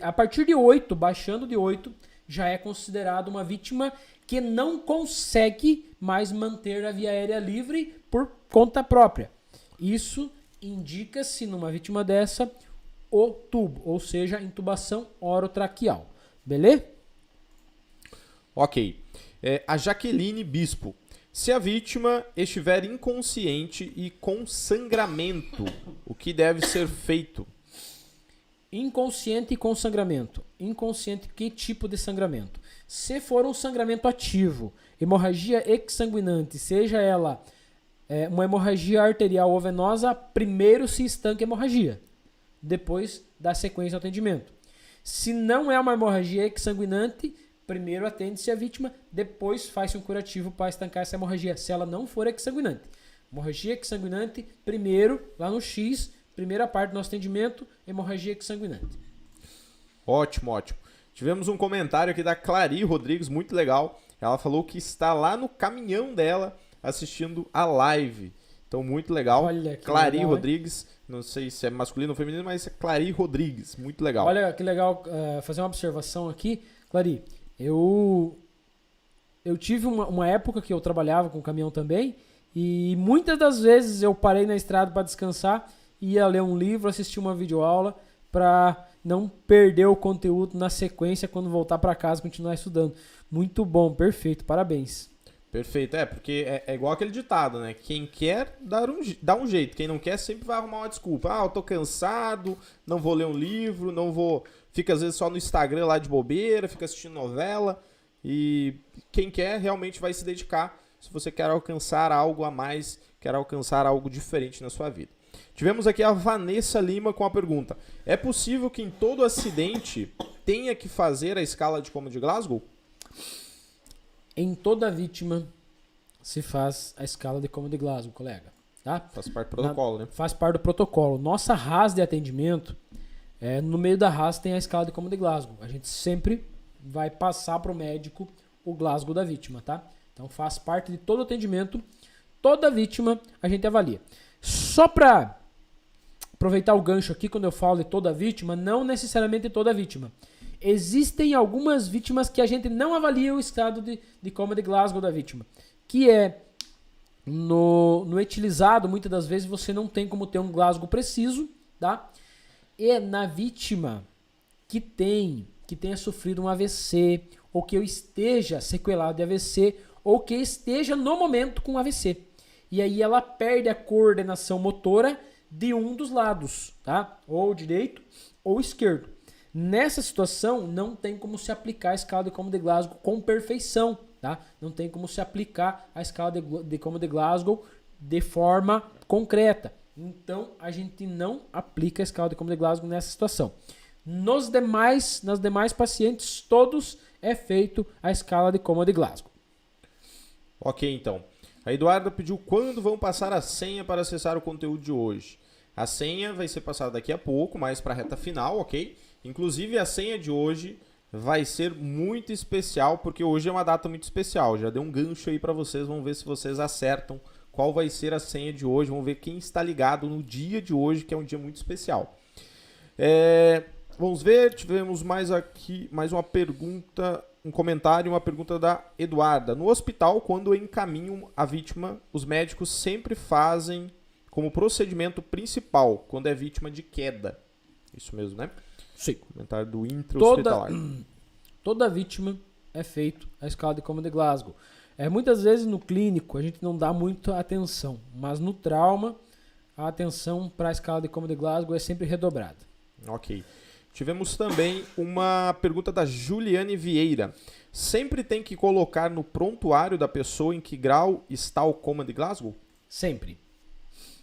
A partir de 8, baixando de 8, já é considerado uma vítima que não consegue mais manter a via aérea livre por conta própria. Isso indica-se numa vítima dessa o tubo, ou seja, intubação orotraqueal. Beleza? Ok. A Jaqueline Bispo. Se a vítima estiver inconsciente e com sangramento o que deve ser feito? Inconsciente com sangramento. Inconsciente, que tipo de sangramento? Se for um sangramento ativo, hemorragia exsanguinante, seja ela uma hemorragia arterial ou venosa, primeiro se estanca a hemorragia, depois dá sequência ao atendimento. Se não é uma hemorragia exsanguinante, primeiro atende-se a vítima, depois faz-se um curativo para estancar essa hemorragia, se ela não for exsanguinante. Hemorragia exsanguinante, primeiro, lá no X, primeira parte do nosso atendimento, hemorragia exsanguinante. Ótimo, ótimo. Tivemos um comentário aqui da Clary Rodrigues, muito legal. Ela falou que está lá no caminhão dela assistindo a live. Então, muito legal. Olha que Clary legal, Rodrigues, não sei se é masculino ou feminino, mas é Clary Rodrigues, muito legal. Olha que legal, fazer uma observação aqui. Clary, eu tive uma época que eu trabalhava com caminhão também, e muitas das vezes eu parei na estrada para descansar, ia ler um livro, assistir uma videoaula, para não perder o conteúdo na sequência quando voltar para casa e continuar estudando. Muito bom, perfeito, parabéns. Perfeito, porque é igual aquele ditado, né? Quem quer, dá um jeito. Quem não quer, sempre vai arrumar uma desculpa. Ah, eu tô cansado, não vou ler um livro, não vou... Fica às vezes só no Instagram lá de bobeira, fica assistindo novela. E quem quer, realmente vai se dedicar se você quer alcançar algo a mais, quer alcançar algo diferente na sua vida. Tivemos aqui a Vanessa Lima com a pergunta: é possível que em todo acidente tenha que fazer a escala de Coma de Glasgow? Em toda vítima se faz a escala de Coma de Glasgow, colega. Tá? Faz parte do protocolo, né? Faz parte do protocolo. Nossa RAS de atendimento, no meio da RAS tem a escala de Coma de Glasgow. A gente sempre vai passar para o médico o Glasgow da vítima, tá? Então faz parte de todo atendimento. Toda vítima a gente avalia. Só para aproveitar o gancho aqui, quando eu falo de toda vítima, não necessariamente toda vítima. Existem algumas vítimas que a gente não avalia o estado de Coma de Glasgow da vítima. Que é, no etilizado, muitas das vezes você não tem como ter um Glasgow preciso, tá? E na vítima que tenha sofrido um AVC, ou que eu esteja sequelado de AVC, ou que esteja no momento com AVC. E aí ela perde a coordenação motora de um dos lados, tá? Ou direito ou esquerdo. Nessa situação, não tem como se aplicar a escala de Coma de Glasgow com perfeição, tá? Não tem como se aplicar a escala de Coma de Glasgow de forma concreta. Então, a gente não aplica a escala de Coma de Glasgow nessa situação. Nas demais pacientes, todos é feito a escala de Coma de Glasgow. Ok, então. A Eduarda pediu quando vão passar a senha para acessar o conteúdo de hoje. A senha vai ser passada daqui a pouco, mais para a reta final, ok? Inclusive, a senha de hoje vai ser muito especial, porque hoje é uma data muito especial. Já dei um gancho aí para vocês, vamos ver se vocês acertam qual vai ser a senha de hoje. Vamos ver quem está ligado no dia de hoje, que é um dia muito especial. Vamos ver, tivemos mais uma pergunta, um comentário, uma pergunta da Eduarda. No hospital, quando encaminham a vítima, os médicos sempre fazem como procedimento principal, quando é vítima de queda. Isso mesmo, né? Sim. Comentário do intra-hospitalar. Toda vítima é feito a escala de Coma de Glasgow. Muitas vezes no clínico a gente não dá muita atenção, mas no trauma a atenção para a escala de Coma de Glasgow é sempre redobrada. Ok. Tivemos também uma pergunta da Juliane Vieira. Sempre tem que colocar no prontuário da pessoa em que grau está o Coma de Glasgow? Sempre.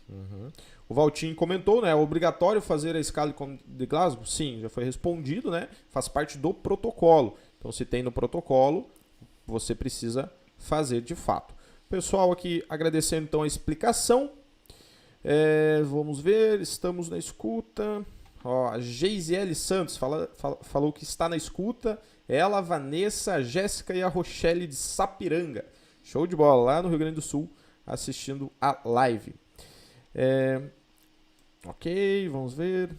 Uhum. O Valtinho comentou, né? É obrigatório fazer a escala de Coma de Glasgow? Sim, já foi respondido, né? Faz parte do protocolo. Então, se tem no protocolo, você precisa fazer de fato. Pessoal aqui agradecendo então a explicação. Vamos ver, estamos na escuta. A Geisiele Santos falou que está na escuta. Ela, a Vanessa, a Jéssica e a Rochelle de Sapiranga. Show de bola, lá no Rio Grande do Sul, assistindo a live. Ok, vamos ver.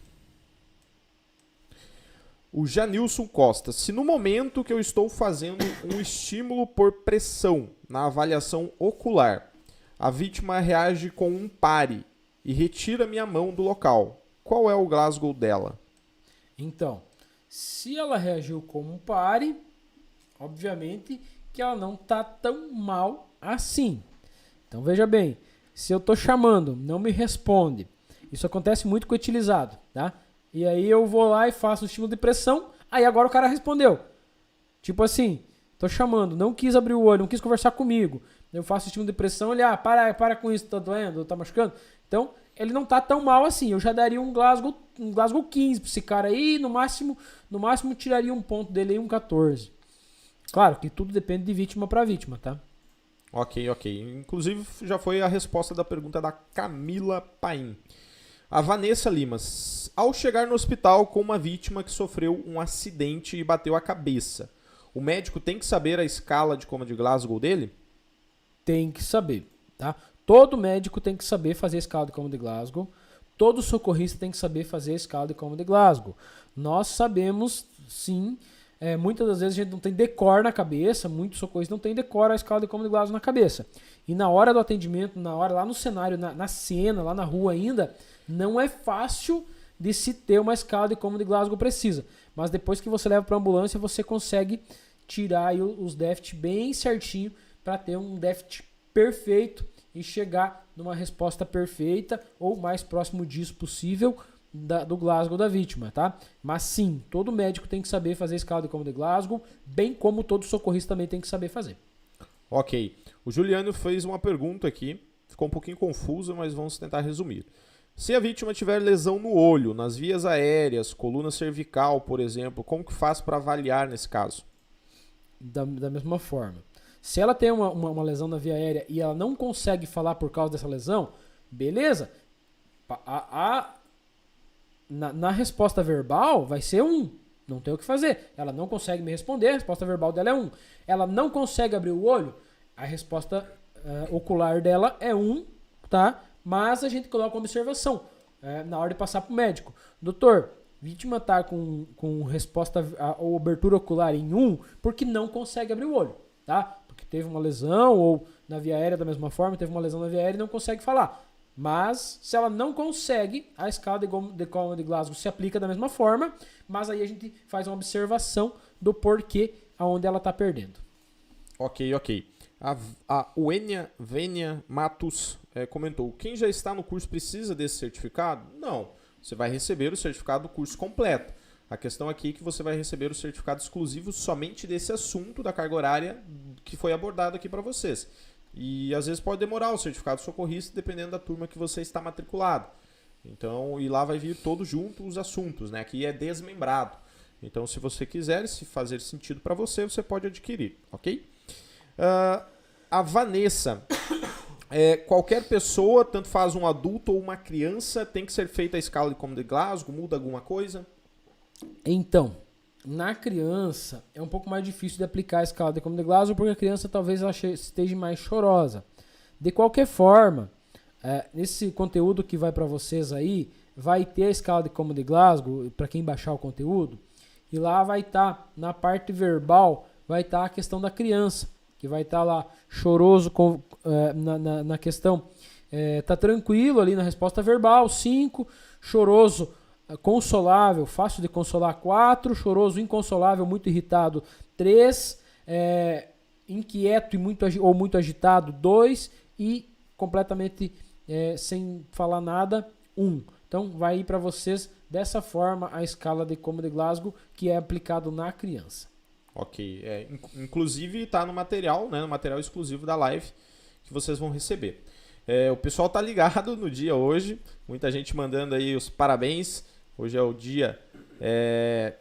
O Janilson Costa. Se no momento que eu estou fazendo um estímulo por pressão na avaliação ocular, a vítima reage com um pare e retira minha mão do local, qual é o Glasgow dela? Então, se ela reagiu como um pare, obviamente que ela não está tão mal assim. Então veja bem, se eu estou chamando, não me responde, Isso acontece muito com o etilizado, tá? E aí eu vou lá e faço o estímulo de pressão, aí agora o cara respondeu. Tipo assim, tô chamando, não quis abrir o olho, não quis conversar comigo. Eu faço o estímulo de pressão, ele, para com isso, tá doendo, tá machucando? Então, ele não tá tão mal assim. Eu já daria um Glasgow 15 pra esse cara aí, no máximo tiraria um ponto dele aí, um 14. Claro que tudo depende de vítima para vítima, tá? Ok. Inclusive, já foi a resposta da pergunta da Camila Paim. A Vanessa Limas. Ao chegar no hospital com uma vítima que sofreu um acidente e bateu a cabeça, o médico tem que saber a escala de coma de Glasgow dele? Tem que saber, tá? Todo médico tem que saber fazer a escala de coma de Glasgow. Todo socorrista tem que saber fazer a escala de coma de Glasgow. Nós sabemos, sim, muitas das vezes a gente não tem decor na cabeça, muitos socorristas não tem decor a escala de coma de Glasgow na cabeça. E na hora do atendimento, na hora lá no cenário, na cena, lá na rua ainda, não é fácil de se ter uma escala de coma de Glasgow precisa. Mas depois que você leva para a ambulância, você consegue tirar aí os déficits bem certinho para ter um déficit perfeito e chegar numa resposta perfeita ou mais próximo disso possível do Glasgow da vítima, tá? Mas sim, todo médico tem que saber fazer a escala de coma de Glasgow, bem como todo socorrista também tem que saber fazer. Ok. O Juliano fez uma pergunta aqui, ficou um pouquinho confusa, mas vamos tentar resumir. Se a vítima tiver lesão no olho, nas vias aéreas, coluna cervical, por exemplo, como que faz para avaliar nesse caso? Da mesma forma. Se ela tem uma lesão na via aérea e ela não consegue falar por causa dessa lesão, beleza. Na resposta verbal vai ser 1. Não tem o que fazer. Ela não consegue me responder, a resposta verbal dela é 1. Ela não consegue abrir o olho, a resposta ocular dela é 1, tá? Mas a gente coloca uma observação na hora de passar para o médico. Doutor, vítima está com resposta ou abertura ocular em 1 porque não consegue abrir o olho, tá? Porque teve uma lesão, ou na via aérea da mesma forma, teve uma lesão na via aérea e não consegue falar. Mas, se ela não consegue, a escala de coma de Glasgow se aplica da mesma forma, mas aí a gente faz uma observação do porquê aonde ela está perdendo. Ok. A Vênia Matos comentou, quem já está no curso precisa desse certificado? Não, você vai receber o certificado do curso completo. A questão aqui é que você vai receber o certificado exclusivo somente desse assunto da carga horária que foi abordado aqui para vocês. E às vezes pode demorar o certificado socorrista dependendo da turma que você está matriculado. Então, e lá vai vir todo junto os assuntos, né? Aqui é desmembrado. Então, se você quiser, se fazer sentido para você, você pode adquirir, ok? A Vanessa, qualquer pessoa, tanto faz um adulto ou uma criança, tem que ser feita a escala de coma de Glasgow, muda alguma coisa? Então, na criança é um pouco mais difícil de aplicar a escala de coma de Glasgow porque a criança talvez ela esteja mais chorosa. De qualquer forma, nesse conteúdo que vai para vocês aí, vai ter a escala de coma de Glasgow para quem baixar o conteúdo, e lá vai estar, na parte verbal, vai estar a questão da criança, que vai estar lá choroso na questão, tá tranquilo ali na resposta verbal, 5, choroso, consolável, fácil de consolar, 4, choroso, inconsolável, muito irritado, 3, inquieto e muito agitado, 2 e completamente sem falar nada, 1. Então vai ir para vocês dessa forma a escala de coma de Glasgow que é aplicado na criança. Ok, inclusive está no material, né, no material exclusivo da live que vocês vão receber. O pessoal tá ligado no dia hoje, muita gente mandando aí os parabéns. Hoje é o dia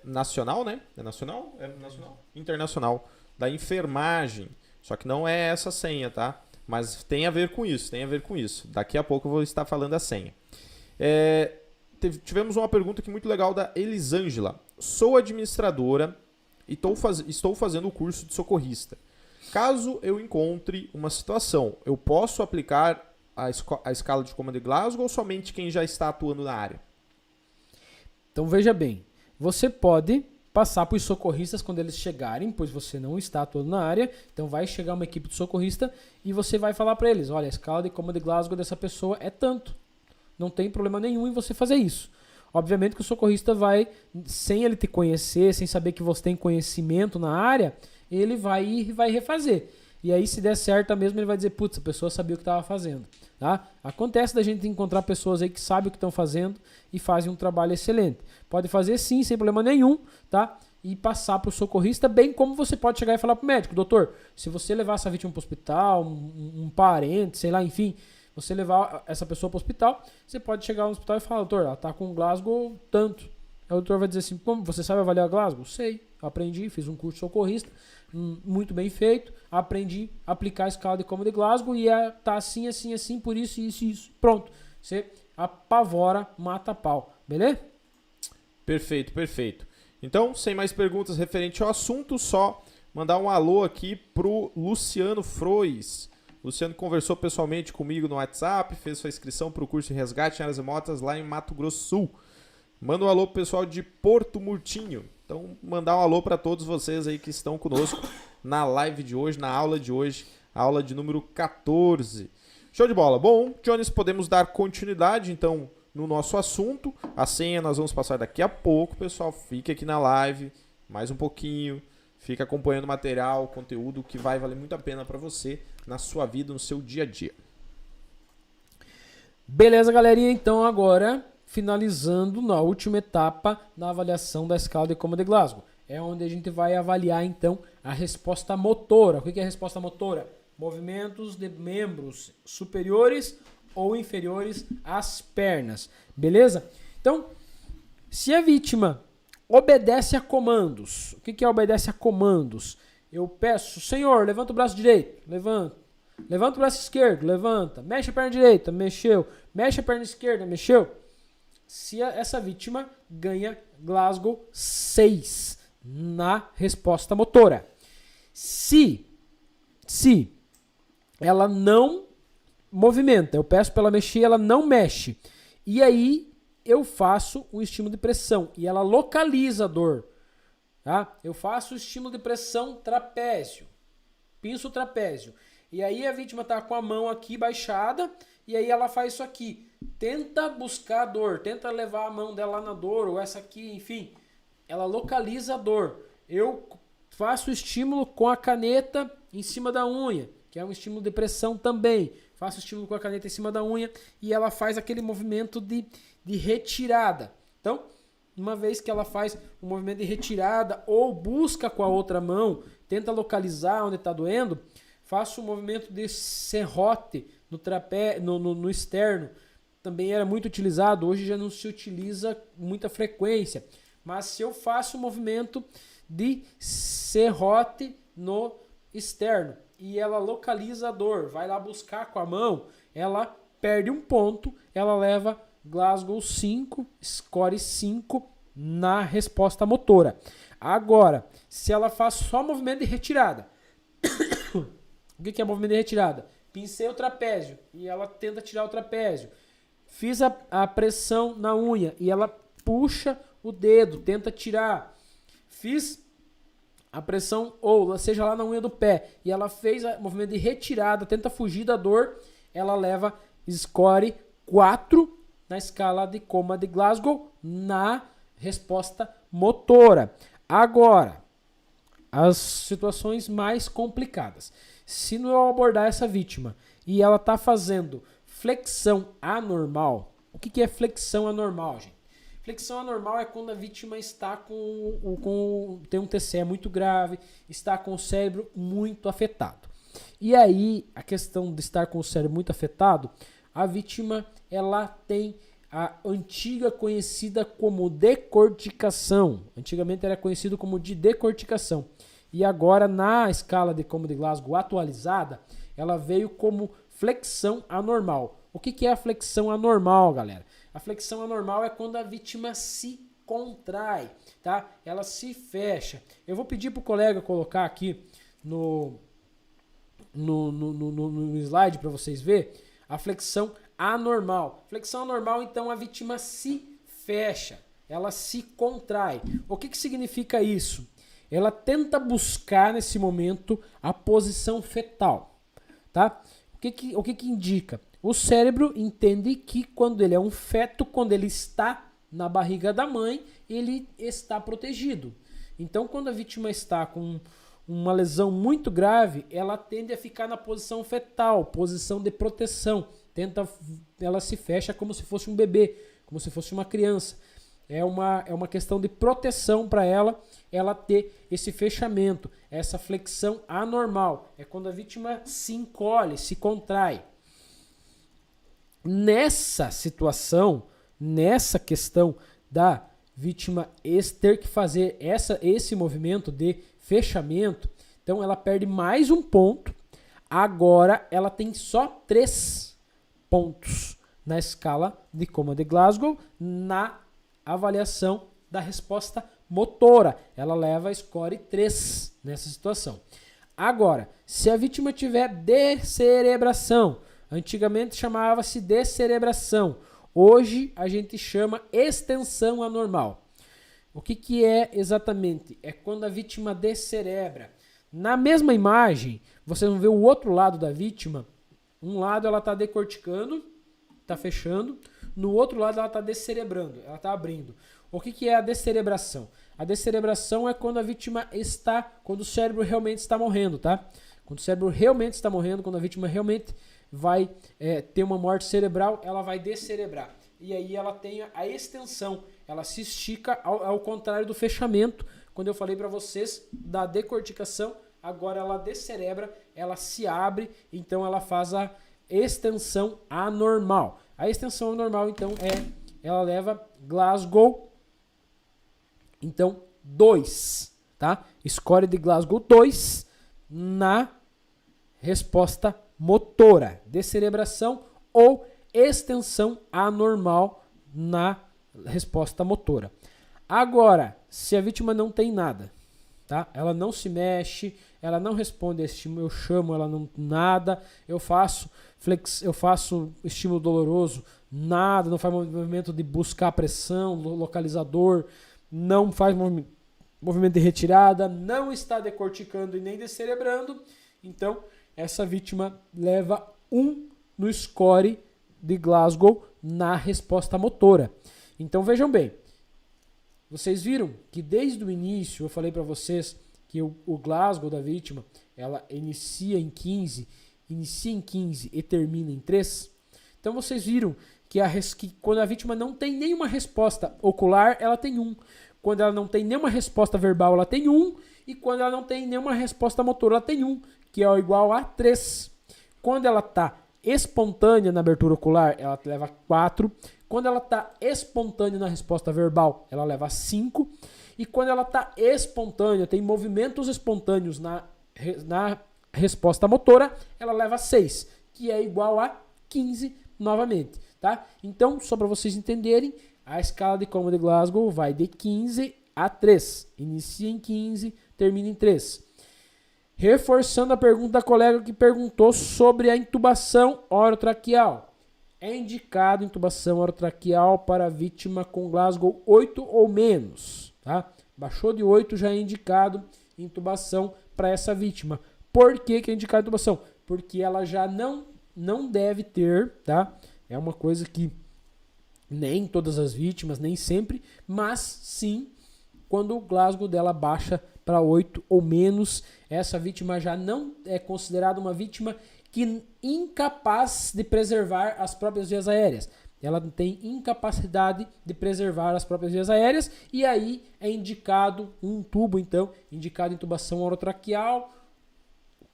nacional, né? É nacional? É nacional? Internacional da enfermagem. Só que não é essa senha, tá? Mas tem a ver com isso, Daqui a pouco eu vou estar falando a senha. Tivemos uma pergunta aqui muito legal da Elisângela. Sou administradora e estou fazendo o curso de socorrista. Caso eu encontre uma situação, eu posso aplicar a escala de coma de Glasgow ou somente quem já está atuando na área? Então veja bem, você pode passar para os socorristas quando eles chegarem, pois você não está atuando na área, então vai chegar uma equipe de socorrista e você vai falar para eles, olha, a escala de coma de Glasgow dessa pessoa é tanto. Não tem problema nenhum em você fazer isso. Obviamente que o socorrista vai, sem ele te conhecer, sem saber que você tem conhecimento na área, ele vai refazer. E aí, se der certo mesmo, ele vai dizer, putz, a pessoa sabia o que estava fazendo. Tá? Acontece da gente encontrar pessoas aí que sabem o que estão fazendo e fazem um trabalho excelente. Pode fazer sim, sem problema nenhum, tá? E passar para o socorrista, bem como você pode chegar e falar para o médico, doutor, se você levar essa vítima para o hospital, um parente, sei lá, enfim, você levar essa pessoa para o hospital, você pode chegar no hospital e falar, doutor, ela está com Glasgow tanto. Aí o doutor vai dizer assim, como você sabe avaliar Glasgow? Sei, aprendi, fiz um curso de socorrista, muito bem feito, aprendi a aplicar a escala de Como de Glasgow e tá assim, assim, assim, por isso, isso e isso. Pronto, você apavora, mata a pau, beleza? Perfeito, perfeito. Então, sem mais perguntas referente ao assunto, só mandar um alô aqui pro Luciano Frois. Luciano conversou pessoalmente comigo no WhatsApp, fez sua inscrição para o curso de resgate em áreas remotas lá em Mato Grosso do Sul. Manda um alô pro pessoal de Porto Murtinho. Então, mandar um alô para todos vocês aí que estão conosco na live de hoje, na aula de hoje, aula de número 14. Show de bola. Bom, Jones, podemos dar continuidade, então, no nosso assunto. A senha nós vamos passar daqui a pouco, pessoal. Fique aqui na live mais um pouquinho. Fica acompanhando o material, o conteúdo que vai valer muito a pena para você na sua vida, no seu dia a dia. Beleza, galerinha? Então, agora, finalizando na última etapa na avaliação da escala de Como de Glasgow. É onde a gente vai avaliar, então, a resposta motora. O que é a resposta motora? Movimentos de membros superiores ou inferiores às pernas. Beleza? Então, se a vítima obedece a comandos. O que é obedece a comandos? Eu peço, senhor, levanta o braço direito. Levanta. Levanta o braço esquerdo. Levanta. Mexe a perna direita. Mexeu. Mexe a perna esquerda. Mexeu. Se essa vítima ganha Glasgow 6 na resposta motora. Se ela não movimenta, eu peço para ela mexer, ela não mexe. E aí eu faço um estímulo de pressão e ela localiza a dor. Tá? Eu faço o estímulo de pressão trapézio. Pinço o trapézio. E aí a vítima está com a mão aqui baixada e aí ela faz isso aqui. Tenta buscar a dor, tenta levar a mão dela lá na dor ou essa aqui, enfim. Ela localiza a dor. Eu faço o estímulo com a caneta em cima da unha, que é um estímulo de pressão também. Faço o estímulo com a caneta em cima da unha e ela faz aquele movimento de retirada. Então, uma vez que ela faz um movimento de retirada ou busca com a outra mão, tenta localizar onde está doendo, faço um movimento de serrote no externo. Também era muito utilizado, hoje já não se utiliza com muita frequência. Mas se eu faço um movimento de serrote no externo e ela localiza a dor, vai lá buscar com a mão, ela perde um ponto, ela leva Glasgow 5, score 5 na resposta motora. Agora, se ela faz só movimento de retirada, o que é movimento de retirada? Pincei o trapézio e ela tenta tirar o trapézio. Fiz a pressão na unha e ela puxa o dedo, tenta tirar. Fiz a pressão, ou seja lá na unha do pé, e ela fez o movimento de retirada, tenta fugir da dor, ela leva score 4 na escala de Coma de Glasgow na resposta motora. Agora, as situações mais complicadas. Se não eu abordar essa vítima e ela está fazendo flexão anormal, o que é flexão anormal, gente? Flexão anormal é quando a vítima está tem um TCE muito grave, está com o cérebro muito afetado. E aí, a questão de estar com o cérebro muito afetado, a vítima ela tem a antiga conhecida como decorticação. Antigamente era conhecido como de decorticação. E agora, na escala de Como de Glasgow atualizada, ela veio como flexão anormal. O que é a flexão anormal, galera? A flexão anormal é quando a vítima se contrai, tá? Ela se fecha. Eu vou pedir para o colega colocar aqui no slide para vocês verem a flexão anormal. Flexão anormal, então, a vítima se fecha, ela se contrai. O que significa isso? Ela tenta buscar nesse momento a posição fetal, tá? O que indica? O cérebro entende que quando ele é um feto, quando ele está na barriga da mãe, ele está protegido. Então, quando a vítima está com uma lesão muito grave, ela tende a ficar na posição fetal, posição de proteção. Ela se fecha como se fosse um bebê, como se fosse uma criança. É uma questão de proteção para ela ter esse fechamento, essa flexão anormal. É quando a vítima se encolhe, se contrai. Nessa situação, nessa questão da vítima ter que fazer esse movimento de fechamento, então ela perde mais um ponto. Agora ela tem só 3 pontos na escala de Coma de Glasgow na avaliação da resposta motora. Ela leva a score 3 nessa situação. Agora, se a vítima tiver descerebração, antigamente chamava-se descerebração, hoje a gente chama extensão anormal. O que é exatamente? É quando a vítima descerebra. Na mesma imagem, vocês vão ver o outro lado da vítima. Um lado ela está decorticando, está fechando. No outro lado ela está descerebrando, ela está abrindo. O que é a descerebração? A descerebração é quando a vítima quando o cérebro realmente está morrendo, tá? Quando o cérebro realmente está morrendo, quando a vítima realmente vai ter uma morte cerebral, ela vai descerebrar. E aí ela tem a extensão, ela se estica ao contrário do fechamento. Quando eu falei para vocês da decorticação, agora ela descerebra, ela se abre, então ela faz a extensão anormal. A extensão anormal, então, ela leva Glasgow, então, 2, tá? Score de Glasgow 2 na resposta motora, descerebração ou extensão anormal na resposta motora. Agora, se a vítima não tem nada, tá? Ela não se mexe, ela não responde a estímulo, eu chamo, ela não nada, eu faço estímulo doloroso, nada, não faz movimento de buscar pressão, localizador, não faz movimento de retirada, não está decorticando e nem descerebrando, então essa vítima leva 1 no score de Glasgow na resposta motora. Então vejam bem, vocês viram que desde o início eu falei para vocês que o Glasgow da vítima, ela inicia em 15 e termina em 3. Então vocês viram que quando a vítima não tem nenhuma resposta ocular, ela tem 1. Quando ela não tem nenhuma resposta verbal, ela tem 1. E quando ela não tem nenhuma resposta motora, ela tem 1, que é igual a 3. Quando ela está espontânea na abertura ocular, ela leva 4. Quando ela está espontânea na resposta verbal, ela leva 5. E quando ela está espontânea, tem movimentos espontâneos na resposta motora, ela leva 6, que é igual a 15 novamente, tá? Então, só para vocês entenderem, a escala de Coma de Glasgow vai de 15 a 3. Inicia em 15, termina em 3. Reforçando a pergunta da colega que perguntou sobre a intubação orotraqueal. É indicado intubação orotraqueal para vítima com Glasgow 8 ou menos, tá? Baixou de 8, já é indicado intubação para essa vítima. Por que é indicado intubação? Porque ela já não deve ter, tá? É uma coisa que nem todas as vítimas, nem sempre, mas sim quando o Glasgow dela baixa para 8 ou menos, essa vítima já não é considerada uma vítima que incapaz de preservar as próprias vias aéreas. Ela tem incapacidade de preservar as próprias vias aéreas e aí é indicado um tubo, então, indicado intubação orotraqueal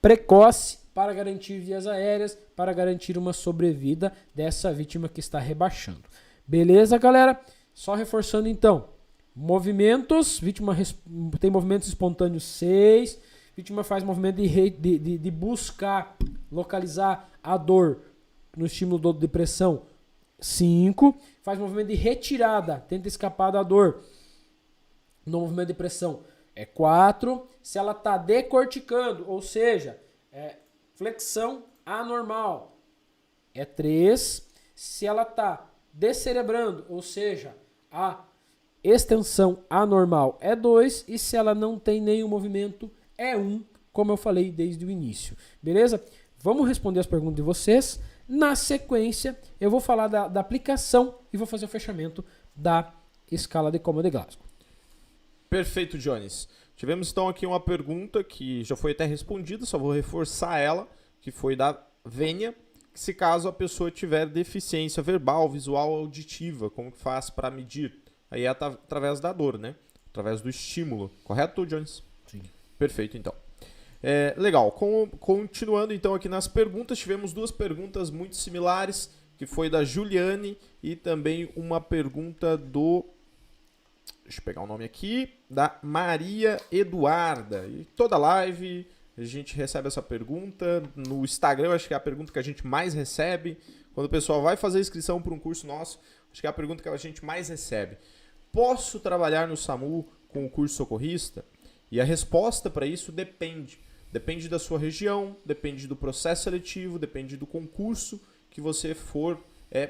precoce para garantir vias aéreas, para garantir uma sobrevida dessa vítima que está rebaixando. Beleza, galera? Só reforçando então, movimentos, vítima tem movimentos espontâneos 6, vítima faz movimento de buscar, localizar a dor no estímulo de pressão 5, faz movimento de retirada, tenta escapar da dor no movimento de pressão é 4, se ela está decorticando, ou seja, flexão anormal é 3, se ela está descerebrando, ou seja, a extensão anormal é 2 e se ela não tem nenhum movimento é 1, como eu falei desde o início. Beleza? Vamos responder as perguntas de vocês. Na sequência, eu vou falar da aplicação e vou fazer o fechamento da escala de Coma de Glasgow. Perfeito, Jones. Tivemos então aqui uma pergunta que já foi até respondida, só vou reforçar ela, que foi da Vênia, que se caso a pessoa tiver deficiência verbal, visual, auditiva, como que faz para medir? Aí é através da dor, né? Através do estímulo. Correto, Jones? Sim. Perfeito, então. Legal. Continuando então aqui nas perguntas, tivemos duas perguntas muito similares, que foi da Juliane e também uma pergunta do... Deixa eu pegar o nome aqui. Da Maria Eduarda. E toda live a gente recebe essa pergunta. No Instagram, acho que é a pergunta que a gente mais recebe. Quando o pessoal vai fazer inscrição para um curso nosso, acho que é a pergunta que a gente mais recebe. Posso trabalhar no SAMU com o curso socorrista? E a resposta para isso depende. Depende da sua região, depende do processo seletivo, depende do concurso que você for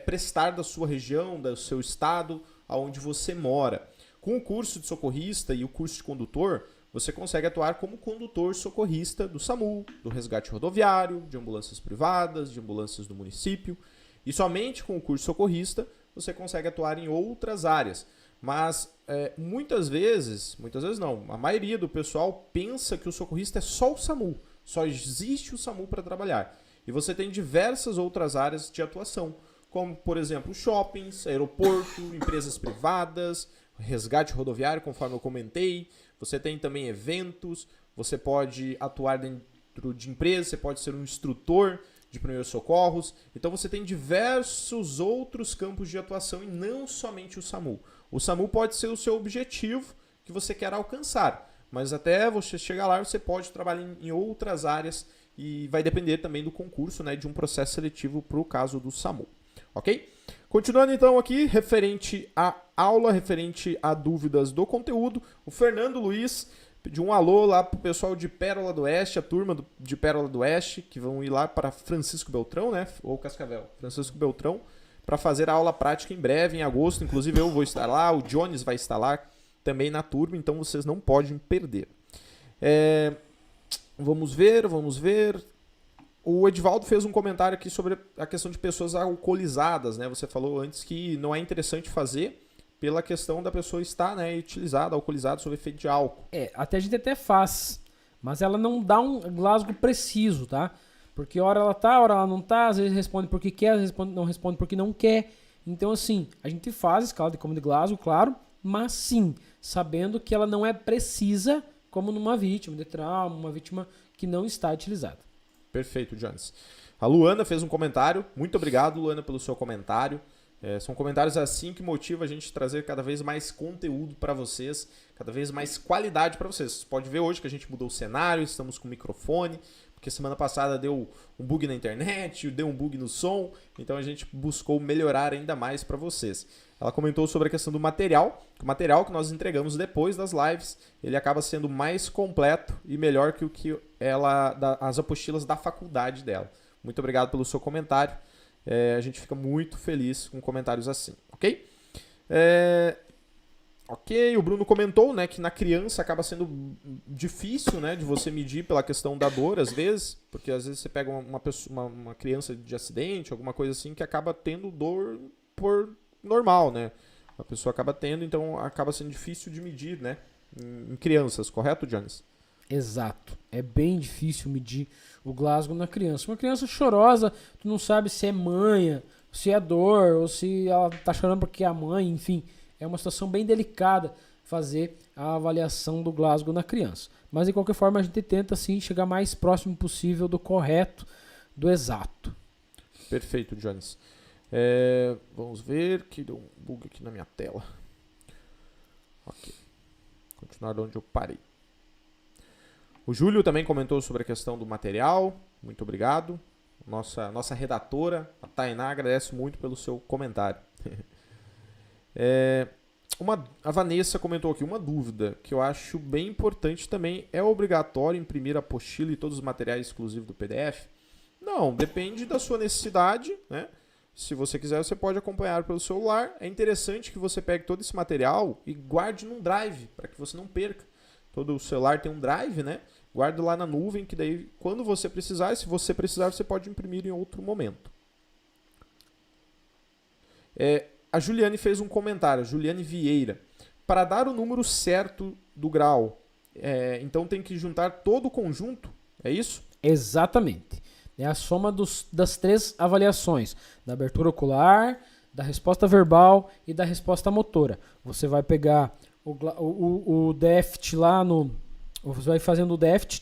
prestar da sua região, do seu estado, aonde você mora. Com o curso de socorrista e o curso de condutor, você consegue atuar como condutor socorrista do SAMU, do resgate rodoviário, de ambulâncias privadas, de ambulâncias do município. E somente com o curso socorrista, você consegue atuar em outras áreas. Mas muitas vezes não, a maioria do pessoal pensa que o socorrista é só o SAMU, só existe o SAMU para trabalhar. E você tem diversas outras áreas de atuação, como, por exemplo, shoppings, aeroporto, empresas privadas, resgate rodoviário, conforme eu comentei. Você tem também eventos, você pode atuar dentro de empresas, você pode ser um instrutor de primeiros socorros. Então você tem diversos outros campos de atuação e não somente o SAMU. O SAMU pode ser o seu objetivo que você quer alcançar, mas até você chegar lá você pode trabalhar em outras áreas e vai depender também do concurso, né, de um processo seletivo para o caso do SAMU. Ok? Continuando então aqui, referente à aula, referente a dúvidas do conteúdo, o Fernando Luiz pediu um alô lá pro pessoal de Pérola do Oeste, a turma de Pérola do Oeste, que vão ir lá para Francisco Beltrão, né? Ou Cascavel, Francisco Beltrão, para fazer a aula prática em breve, em agosto. Inclusive eu vou estar lá, o Jones vai estar lá também na turma, então vocês não podem perder. Vamos ver. O Edivaldo fez um comentário aqui sobre a questão de pessoas alcoolizadas, né? Você falou antes que não é interessante fazer pela questão da pessoa estar, né, utilizada, alcoolizada, sob efeito de álcool. Até a gente até faz, mas ela não dá um Glasgow preciso, tá? Porque hora ela tá, hora ela não tá, às vezes responde porque quer, às vezes não responde porque não quer. Então, assim, a gente faz escala de como de Glasgow, claro, mas sim, sabendo que ela não é precisa como numa vítima de trauma, uma vítima que não está utilizada. Perfeito, Jones. A Luana fez um comentário. Muito obrigado, Luana, pelo seu comentário. São comentários assim que motivam a gente a trazer cada vez mais conteúdo para vocês, cada vez mais qualidade para vocês. Você pode ver hoje que a gente mudou o cenário, estamos com microfone, porque semana passada deu um bug na internet, deu um bug no som, então a gente buscou melhorar ainda mais para vocês. Ela comentou sobre a questão do material, que o material que nós entregamos depois das lives, ele acaba sendo mais completo e melhor que o que as apostilas da faculdade dela. Muito obrigado pelo seu comentário. A gente fica muito feliz com comentários assim, ok? Ok, o Bruno comentou, né, que na criança acaba sendo difícil, né, de você medir pela questão da dor, às vezes, porque às vezes você pega uma criança de acidente, alguma coisa assim, que acaba tendo dor por normal, né? A pessoa acaba tendo, então acaba sendo difícil de medir, né, em crianças, correto, Jones? Exato. É bem difícil medir o Glasgow na criança. Uma criança chorosa, tu não sabe se é manha, se é dor, ou se ela tá chorando porque é a mãe, enfim. É uma situação bem delicada fazer a avaliação do Glasgow na criança. Mas, de qualquer forma, a gente tenta, sim, chegar mais próximo possível do correto, do exato. Perfeito, Jones. Vamos ver, que deu um bug aqui na minha tela. Ok. Continuar de onde eu parei. O Júlio também comentou sobre a questão do material. Muito obrigado. Nossa redatora, a Tainá, agradece muito pelo seu comentário. A Vanessa comentou aqui uma dúvida que eu acho bem importante também. É obrigatório imprimir a apostila e todos os materiais exclusivos do PDF? Não, depende da sua necessidade, né? Se você quiser, você pode acompanhar pelo celular. É interessante que você pegue todo esse material e guarde num drive, para que você não perca. Todo o celular tem um drive, né? Guarde lá na nuvem, que daí, quando você precisar, se você precisar, você pode imprimir em outro momento. A Juliane fez um comentário, Juliane Vieira. Para dar o número certo do grau, então tem que juntar todo o conjunto, é isso? Exatamente. É a soma das 3 avaliações, da abertura ocular, da resposta verbal e da resposta motora. Você vai pegar o déficit lá no... Você vai fazendo o déficit,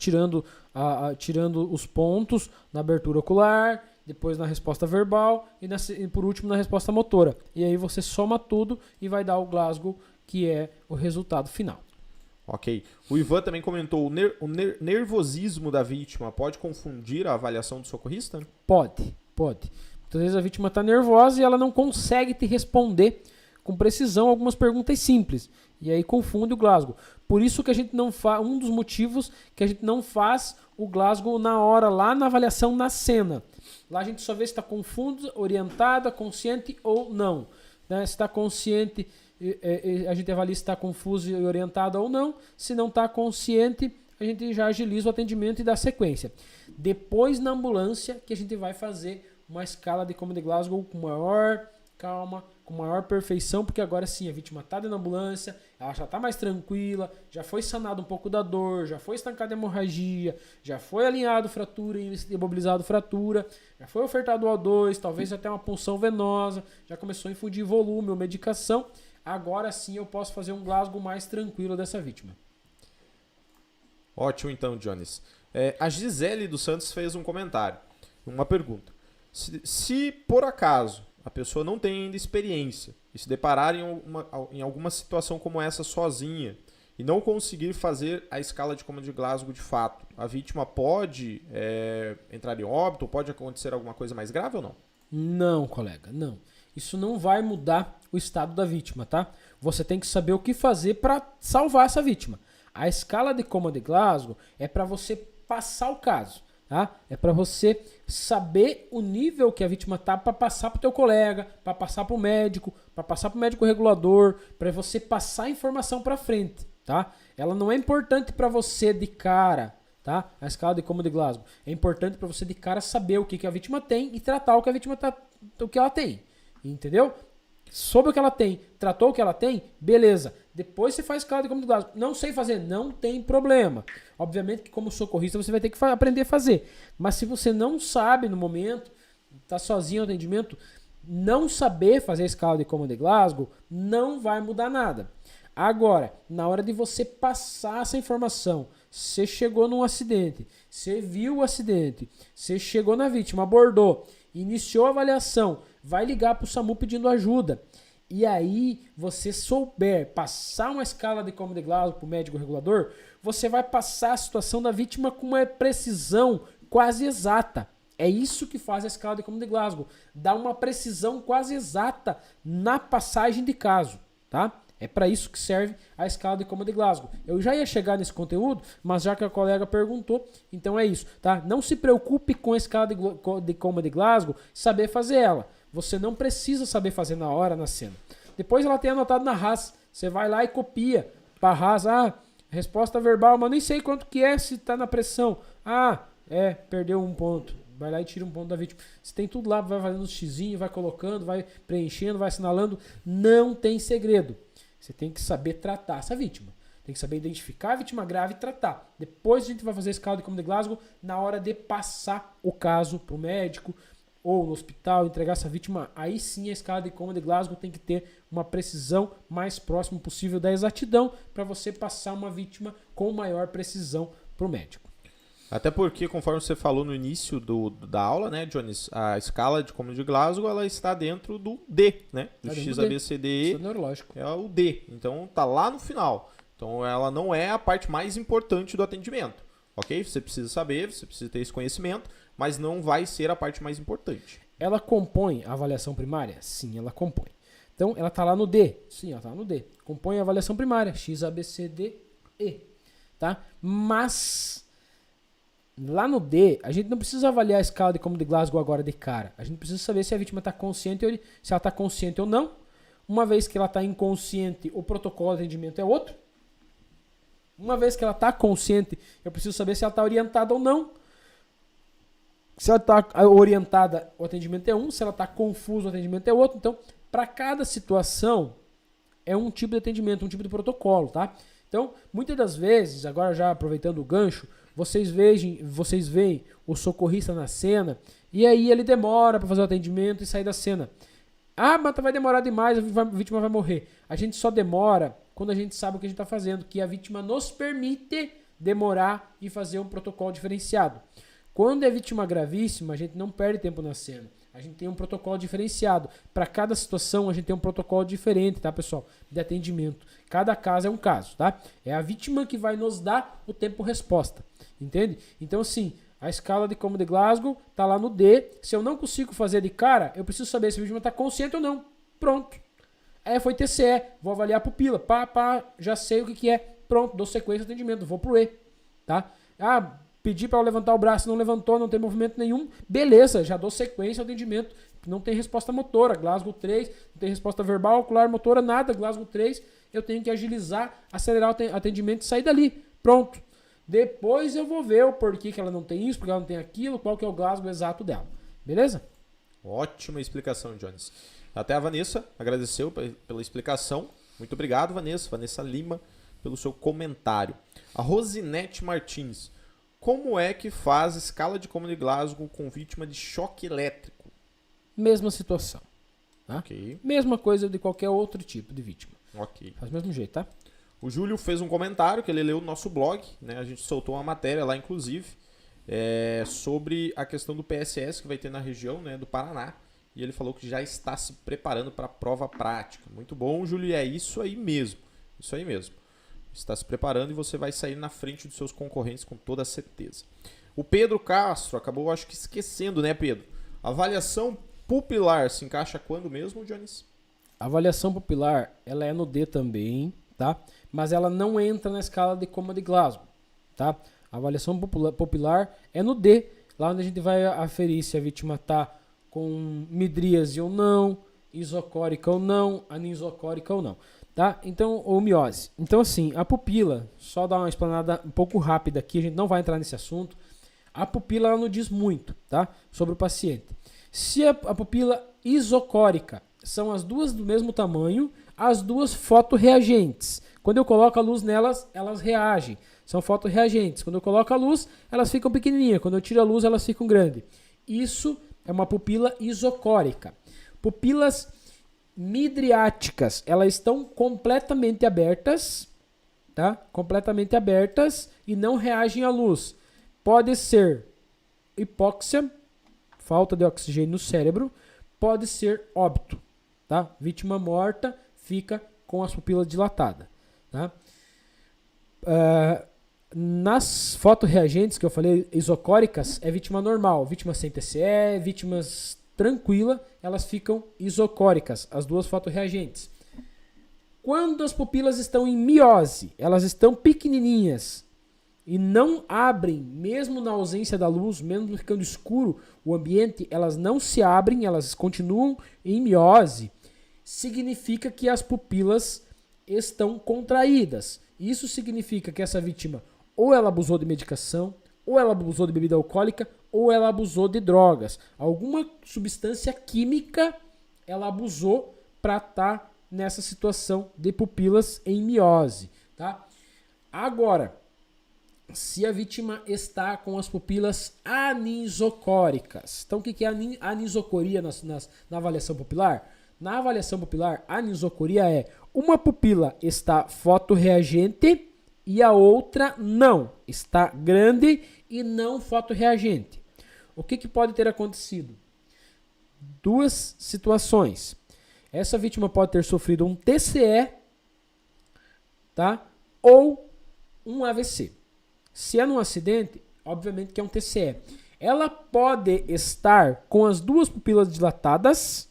tirando os pontos na abertura ocular, depois na resposta verbal e por último na resposta motora. E aí você soma tudo e vai dar o Glasgow, que é o resultado final. Ok. O Ivan também comentou, o nervosismo da vítima pode confundir a avaliação do socorrista? Pode. Muitas vezes a vítima está nervosa e ela não consegue te responder com precisão algumas perguntas simples. E aí confunde o Glasgow. Por isso que a gente não faz, um dos motivos que a gente não faz o Glasgow na hora, lá na avaliação na cena. Lá a gente só vê se está confusa, orientada, consciente ou não. Né? Se está consciente, a gente avalia se está confuso e orientada ou não. Se não está consciente, a gente já agiliza o atendimento e dá sequência. Depois, na ambulância, que a gente vai fazer uma escala de Comedy Glasgow com maior calma, com maior perfeição, porque agora sim a vítima está dentro da ambulância, ela já está mais tranquila, já foi sanado um pouco da dor, já foi estancada a hemorragia, já foi alinhado fratura e imobilizado fratura, já foi ofertado O2, talvez até uma punção venosa, já começou a infundir volume ou medicação. Agora sim eu posso fazer um Glasgow mais tranquilo dessa vítima. Ótimo então, Jones. A Gisele dos Santos fez um comentário, uma pergunta. Se por acaso a pessoa não tem ainda experiência e se deparar em alguma situação como essa sozinha e não conseguir fazer a escala de Comedy Glasgow de fato, a vítima pode entrar em óbito ou pode acontecer alguma coisa mais grave ou não? Não, colega, não. Isso não vai mudar o estado da vítima, tá? Você tem que saber o que fazer para salvar essa vítima. A escala de Comedy Glasgow é para você passar o caso. Tá? É para você saber o nível que a vítima tá para passar para o teu colega, para passar para o médico regulador, para você passar a informação para frente, tá? Ela não é importante para você de cara, tá? A escala de Comedy Glasgow é importante para você de cara saber o que a vítima tem e tratar o que a vítima o que ela tem, entendeu? Soube o que ela tem, tratou o que ela tem, beleza. Depois você faz escala de Comedy Glasgow. Não sei fazer, não tem problema. Obviamente que como socorrista você vai ter que aprender a fazer. Mas se você não sabe no momento, está sozinho no atendimento, não saber fazer a escala de Comedy Glasgow não vai mudar nada. Agora, na hora de você passar essa informação, você chegou num acidente, você viu o acidente, você chegou na vítima, abordou, iniciou a avaliação, vai ligar para o SAMU pedindo ajuda. E aí você souber passar uma escala de Comedy Glasgow para o médico regulador, você vai passar a situação da vítima com uma precisão quase exata. É isso que faz a escala de Comedy Glasgow. Dá uma precisão quase exata na passagem de caso, tá? É para isso que serve a escala de Comedy Glasgow. Eu já ia chegar nesse conteúdo, mas já que a colega perguntou, então é isso, tá? Não se preocupe com a escala de Comedy Glasgow, saber fazer ela. Você não precisa saber fazer na hora, na cena. Depois ela tem anotado na RAS. Você vai lá e copia para a RAS. Resposta verbal, mas nem sei quanto que é se está na pressão. Perdeu um ponto. Vai lá e tira um ponto da vítima. Você tem tudo lá, vai fazendo os xizinho, vai colocando, vai preenchendo, vai assinalando. Não tem segredo. Você tem que saber tratar essa vítima. Tem que saber identificar a vítima grave e tratar. Depois a gente vai fazer a escala de Comedy Glasgow na hora de passar o caso para o médico ou no hospital, entregar essa vítima. Aí sim a escala de Comedy Glasgow tem que ter uma precisão mais próxima possível da exatidão para você passar uma vítima com maior precisão para o médico. Até porque, conforme você falou no início da aula, né, Jones, a escala de Comedy Glasgow ela está dentro do D, né? Do X, A, B, C, D, E. Neurológico. É o D. Então tá lá no final. Então ela não é a parte mais importante do atendimento. Ok? Você precisa saber, você precisa ter esse conhecimento, mas não vai ser a parte mais importante. Ela compõe a avaliação primária? Sim, ela compõe. Então ela está lá no D. Sim, ela está no D. Compõe a avaliação primária. X, A, B, C, D, E. Tá? Mas lá no D, a gente não precisa avaliar a escala de Comedy Glasgow agora de cara. A gente precisa saber se a vítima está consciente ou se ela está consciente ou não. Uma vez que ela está inconsciente, o protocolo de atendimento é outro. Uma vez que ela está consciente, eu preciso saber se ela está orientada ou não. Se ela está orientada, o atendimento é um. Se ela está confusa, o atendimento é outro. Então, para cada situação, é um tipo de atendimento, um tipo de protocolo, tá? Então, muitas das vezes, agora já aproveitando o gancho, vocês veem o socorrista na cena e aí ele demora para fazer o atendimento e sair da cena. Ah, mas vai demorar demais, a vítima vai morrer. A gente só demora quando a gente sabe o que a gente está fazendo, que a vítima nos permite demorar e fazer um protocolo diferenciado. Quando é vítima gravíssima, a gente não perde tempo na cena. A gente tem um protocolo diferenciado. Para cada situação, a gente tem um protocolo diferente, tá, pessoal? De atendimento. Cada caso é um caso, tá? É a vítima que vai nos dar o tempo-resposta. Entende? Então, assim, a escala de Como de Glasgow tá lá no D. Se eu não consigo fazer de cara, eu preciso saber se a vítima está consciente ou não. Pronto. Aí foi TCE. Vou avaliar a pupila. Já sei o que é. Pronto, dou sequência de atendimento. Vou pro E. Tá? Ah, pedi para levantar o braço, não levantou, não tem movimento nenhum. Beleza, já dou sequência ao atendimento. Não tem resposta motora. Glasgow 3. Não tem resposta verbal, ocular, motora, nada. Glasgow 3. Eu tenho que agilizar, acelerar o atendimento e sair dali. Pronto. Depois eu vou ver o porquê que ela não tem isso, porque ela não tem aquilo, qual que é o Glasgow exato dela. Beleza? Ótima explicação, Jones. Até a Vanessa agradeceu pela explicação. Muito obrigado, Vanessa. Vanessa Lima, pelo seu comentário. A Rosinete Martins. Como é que faz escala de Como de Glasgow com vítima de choque elétrico? Mesma situação. Tá? Ok. Mesma coisa de qualquer outro tipo de vítima. Ok. Faz do mesmo jeito, tá? O Júlio fez um comentário que ele leu no nosso blog, né? A gente soltou uma matéria lá, inclusive, sobre a questão do PSS que vai ter na região, né, do Paraná. E ele falou que já está se preparando para a prova prática. Muito bom, Júlio, e é isso aí mesmo. Isso aí mesmo. Está se preparando e você vai sair na frente dos seus concorrentes com toda certeza. O Pedro Castro acabou, acho que esquecendo, né, Pedro? Avaliação pupilar se encaixa quando mesmo, Jones? A avaliação pupilar, ela é no D também, tá? Mas ela não entra na escala de Como de Glasgow, tá? A avaliação pupilar é no D, lá onde a gente vai aferir se a vítima está com midríase ou não, isocórica ou não, anisocórica ou não, tá? Então, ou miose. Então, assim, a pupila, só dar uma explanada um pouco rápida aqui, a gente não vai entrar nesse assunto. A pupila, ela não diz muito, tá? Sobre o paciente. Se a pupila isocórica são as duas do mesmo tamanho, as duas fotorreagentes. Quando eu coloco a luz nelas, elas reagem. São fotorreagentes. Quando eu coloco a luz, elas ficam pequenininhas. Quando eu tiro a luz, elas ficam grandes. Isso é uma pupila isocórica. Pupilas midriáticas, elas estão completamente abertas, tá? Completamente abertas e não reagem à luz. Pode ser hipóxia, falta de oxigênio no cérebro, pode ser óbito, tá? Vítima morta fica com as pupilas dilatadas, tá? Nas fotorreagentes que eu falei, isocóricas, é vítima normal, vítima sem TCE, vítimas tranquila, elas ficam isocóricas, as duas fotorreagentes. Quando as pupilas estão em miose, elas estão pequenininhas e não abrem, mesmo na ausência da luz, mesmo ficando escuro o ambiente, elas não se abrem, elas continuam em miose, significa que as pupilas estão contraídas. Isso significa que essa vítima ou ela abusou de medicação, ou ela abusou de bebida alcoólica, ou ela abusou de drogas. Alguma substância química ela abusou para estar nessa situação de pupilas em miose, tá? Agora, se a vítima está com as pupilas anisocóricas. Então, o que é anisocoria na avaliação pupilar? Na avaliação pupilar, a anisocoria é uma pupila está fotorreagente e a outra não. Está grande e não fotorreagente. O que pode ter acontecido? Duas situações. Essa vítima pode ter sofrido um TCE, tá? Ou um AVC. Se é num acidente, obviamente que é um TCE. Ela pode estar com as duas pupilas dilatadas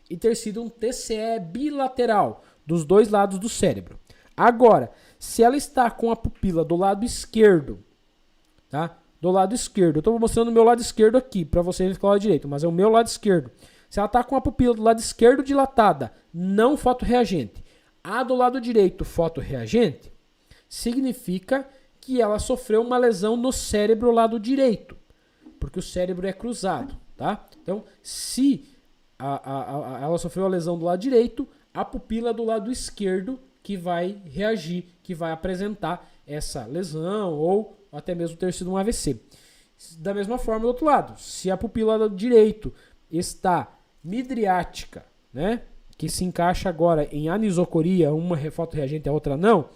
e ter sido um TCE bilateral dos dois lados do cérebro. Agora, se ela está com a pupila do lado esquerdo, tá? Do lado esquerdo. Eu estou mostrando o meu lado esquerdo aqui, para vocês ficar o lado direito, mas é o meu lado esquerdo. Se ela está com a pupila do lado esquerdo dilatada, não fotorreagente, a do lado direito fotorreagente, significa que ela sofreu uma lesão no cérebro lado direito, porque o cérebro é cruzado, tá? Então, se ela sofreu a lesão do lado direito, a pupila do lado esquerdo que vai reagir, que vai apresentar essa lesão ou até mesmo ter sido um AVC. Da mesma forma, do outro lado, se a pupila do direito está midriática, né, que se encaixa agora em anisocoria, uma fotorreagente e a outra não,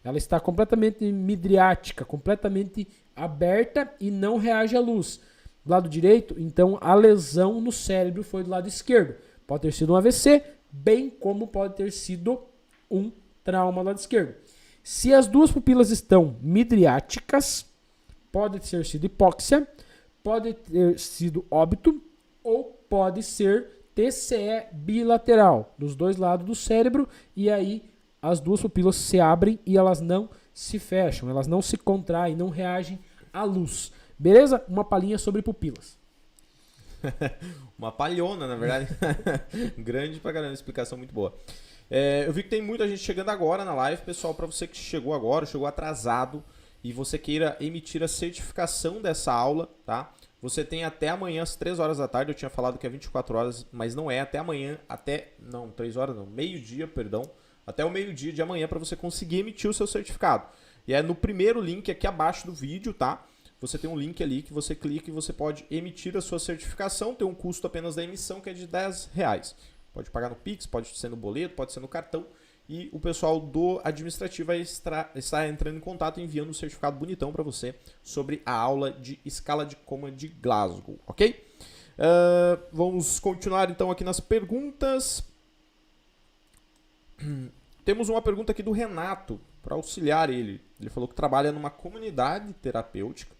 ela está completamente midriática, completamente aberta e não reage à luz. Do lado direito, então, a lesão no cérebro foi do lado esquerdo. Pode ter sido um AVC, bem como pode ter sido um trauma do lado esquerdo. Se as duas pupilas estão midriáticas, pode ter sido hipóxia, pode ter sido óbito ou pode ser TCE bilateral, dos dois lados do cérebro, e aí as duas pupilas se abrem e elas não se fecham, elas não se contraem, não reagem à luz. Beleza? Uma palhinha sobre pupilas. Uma palhona, na verdade. Grande pra caramba, explicação muito boa. Eu vi que tem muita gente chegando agora na live. Pessoal, para você que chegou agora, chegou atrasado e você queira emitir a certificação dessa aula, tá? Você tem até amanhã às 3 horas da tarde. Eu tinha falado que é 24 horas, mas não é. Até amanhã, não, 3 horas não, meio-dia, perdão. Até o meio-dia de amanhã para você conseguir emitir o seu certificado. E é no primeiro link aqui abaixo do vídeo, tá? Você tem um link ali que você clica e você pode emitir a sua certificação. Tem um custo apenas da emissão que é de R$10. Pode pagar no Pix, pode ser no boleto, pode ser no cartão. E o pessoal do administrativo vai estar entrando em contato e enviando um certificado bonitão para você sobre a aula de escala de coma de Glasgow, ok? Vamos continuar então aqui nas perguntas. Temos uma pergunta aqui do Renato, para auxiliar ele. Ele falou que trabalha numa comunidade terapêutica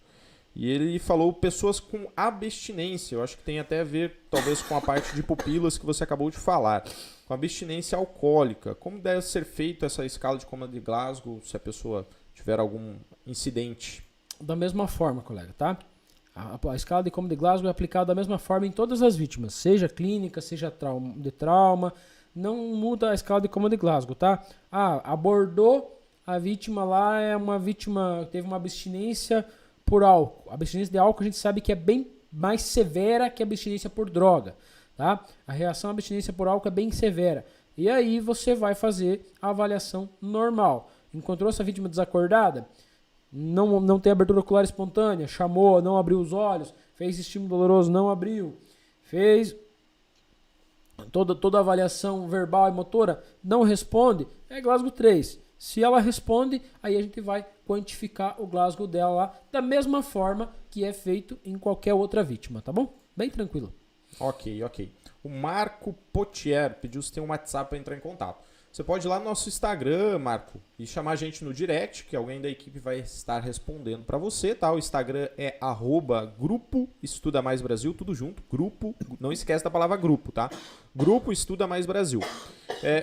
e ele falou pessoas com abstinência. Eu acho que tem até a ver, talvez, com a parte de pupilas que você acabou de falar. Com abstinência alcoólica. Como deve ser feita essa escala de coma de Glasgow se a pessoa tiver algum incidente? Da mesma forma, colega, tá? A escala de coma de Glasgow é aplicada da mesma forma em todas as vítimas, seja clínica, seja de trauma. Não muda a escala de coma de Glasgow, tá? Abordou a vítima lá, é uma vítima que teve uma abstinência por álcool. A abstinência de álcool a gente sabe que é bem mais severa que a abstinência por droga, tá? A reação à abstinência por álcool é bem severa. E aí você vai fazer a avaliação normal. Encontrou essa vítima desacordada? Não tem abertura ocular espontânea, chamou, não abriu os olhos, fez estímulo doloroso, não abriu, fez toda a avaliação verbal e motora, não responde, é Glasgow 3. Se ela responde, aí a gente vai quantificar o Glasgow dela lá, da mesma forma que é feito em qualquer outra vítima, tá bom? Bem tranquilo. Ok. O Marco Potier pediu se tem um WhatsApp para entrar em contato. Você pode ir lá no nosso Instagram, Marco, e chamar a gente no direct, que alguém da equipe vai estar respondendo para você, tá? O Instagram é @Grupo Estuda Mais Brasil, tudo junto, grupo, não esquece da palavra grupo, tá? Grupo Estuda Mais Brasil.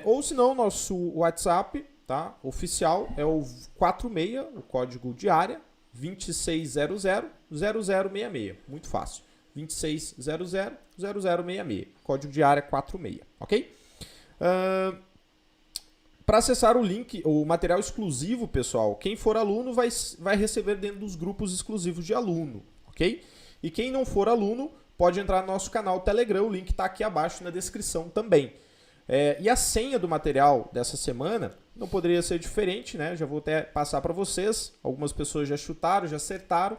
Ou se não, nosso WhatsApp, tá? Oficial é o 46, o código de área, 2600-0066. Muito fácil. 2600-0066. Código de área 46, ok? Para acessar o link, o material exclusivo, pessoal, quem for aluno vai receber dentro dos grupos exclusivos de aluno, ok? E quem não for aluno pode entrar no nosso canal Telegram, o link está aqui abaixo na descrição também. E a senha do material dessa semana não poderia ser diferente, né? Já vou até passar para vocês. Algumas pessoas já chutaram, já acertaram.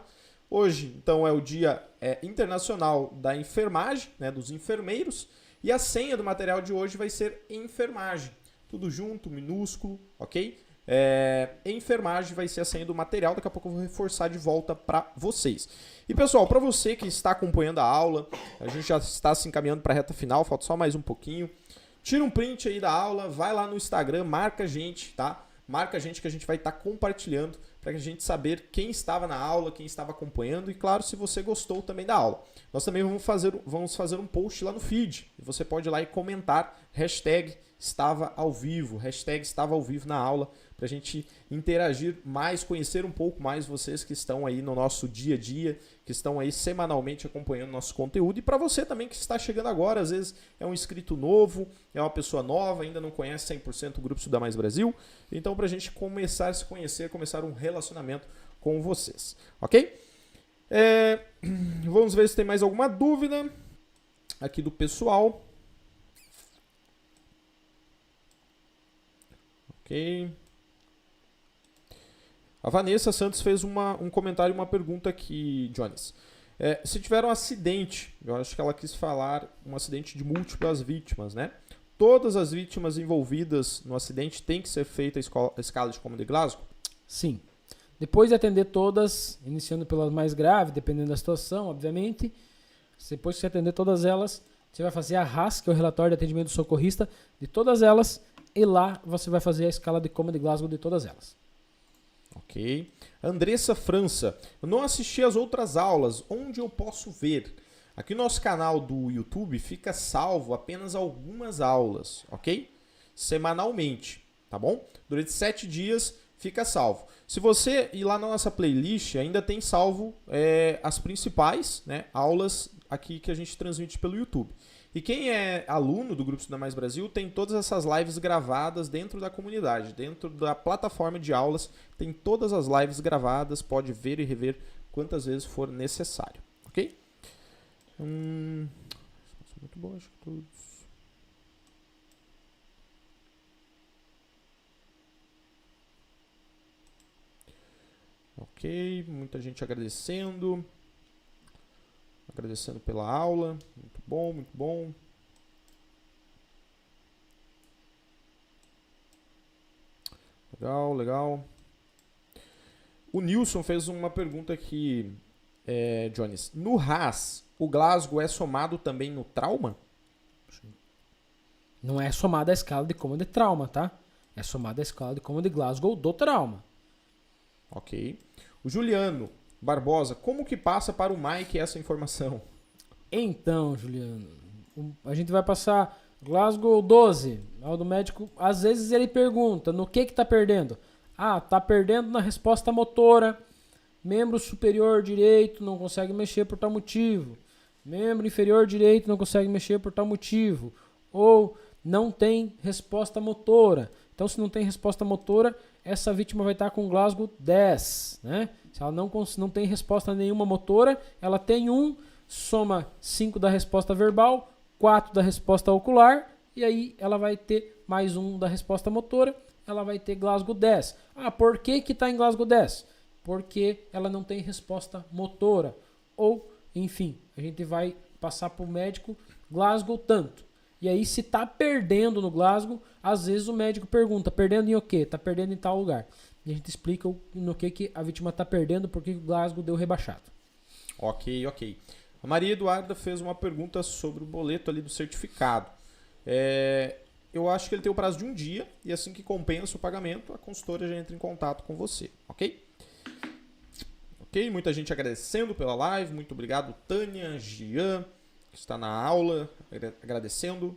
Hoje, então, é o Dia Internacional da Enfermagem, né? Dos enfermeiros. E a senha do material de hoje vai ser enfermagem. Tudo junto, minúsculo, ok? Enfermagem vai ser a senha do material. Daqui a pouco eu vou reforçar de volta para vocês. E, pessoal, para você que está acompanhando a aula, a gente já está se encaminhando para a reta final, falta só mais um pouquinho. Tira um print aí da aula, vai lá no Instagram, marca a gente, tá? Marca a gente que a gente vai estar compartilhando para a gente saber quem estava na aula, quem estava acompanhando e, claro, se você gostou também da aula. Nós também vamos fazer um post lá no feed. E você pode ir lá e comentar #estava ao vivo, #estava ao vivo na aula, para a gente interagir mais, conhecer um pouco mais vocês que estão aí no nosso dia a dia, que estão aí semanalmente acompanhando nosso conteúdo. E para você também que está chegando agora, às vezes é um inscrito novo, é uma pessoa nova, ainda não conhece 100% o Grupo Estuda Mais Brasil. Então, para a gente começar a se conhecer, começar um relacionamento com vocês, ok? Vamos ver se tem mais alguma dúvida aqui do pessoal. Ok. A Vanessa Santos fez um comentário e uma pergunta aqui, Jones. Se tiver um acidente, eu acho que ela quis falar um acidente de múltiplas vítimas, né? Todas as vítimas envolvidas no acidente têm que ser feita a escala de Como de Glasgow? Sim. Depois de atender todas, iniciando pela mais grave, dependendo da situação, obviamente, depois que você atender todas elas, você vai fazer a RAS, que é o relatório de atendimento do socorrista, de todas elas, e lá você vai fazer a escala de Como de Glasgow de todas elas. Ok. Andressa França. Eu não assisti às outras aulas. Onde eu posso ver? Aqui no nosso canal do YouTube fica salvo apenas algumas aulas, ok? Semanalmente, tá bom? Durante 7 dias fica salvo. Se você ir lá na nossa playlist, ainda tem salvo as principais, né, aulas aqui que a gente transmite pelo YouTube. E quem é aluno do Grupo Estuda Mais Brasil tem todas essas lives gravadas dentro da comunidade, dentro da plataforma de aulas, tem todas as lives gravadas, pode ver e rever quantas vezes for necessário, ok? Muito bom, acho que todos. Ok, muita gente agradecendo. Agradecendo pela aula. Muito bom, muito bom. Legal, legal. O Nilson fez uma pergunta aqui, Jones. No RAS, o Glasgow é somado também no trauma? Não é somada a escala de Como de trauma, tá? É somada a escala de Como de Glasgow do trauma. Ok. O Juliano Barbosa, como que passa para o Mike essa informação? Então, Juliano, a gente vai passar Glasgow 12. O do médico, às vezes ele pergunta, no que tá perdendo? Tá perdendo na resposta motora. Membro superior direito não consegue mexer por tal motivo. Membro inferior direito não consegue mexer por tal motivo. Ou não tem resposta motora. Então, se não tem resposta motora, essa vítima vai estar com Glasgow 10, né? Se ela não tem resposta nenhuma motora, ela tem 1, soma 5 da resposta verbal, 4 da resposta ocular, e aí ela vai ter mais 1 da resposta motora, ela vai ter Glasgow 10. Por que que está em Glasgow 10? Porque ela não tem resposta motora. Ou, enfim, a gente vai passar para o médico Glasgow tanto. E aí, se está perdendo no Glasgow, às vezes o médico pergunta, perdendo em o quê? Está perdendo em tal lugar. E a gente explica no que a vítima está perdendo, porque o Glasgow deu rebaixado. Ok. A Maria Eduarda fez uma pergunta sobre o boleto ali do certificado. Eu acho que ele tem o prazo de 1 dia, e assim que compensa o pagamento, a consultora já entra em contato com você, ok? Ok, muita gente agradecendo pela live, muito obrigado, Tânia, Gian, que está na aula, agradecendo.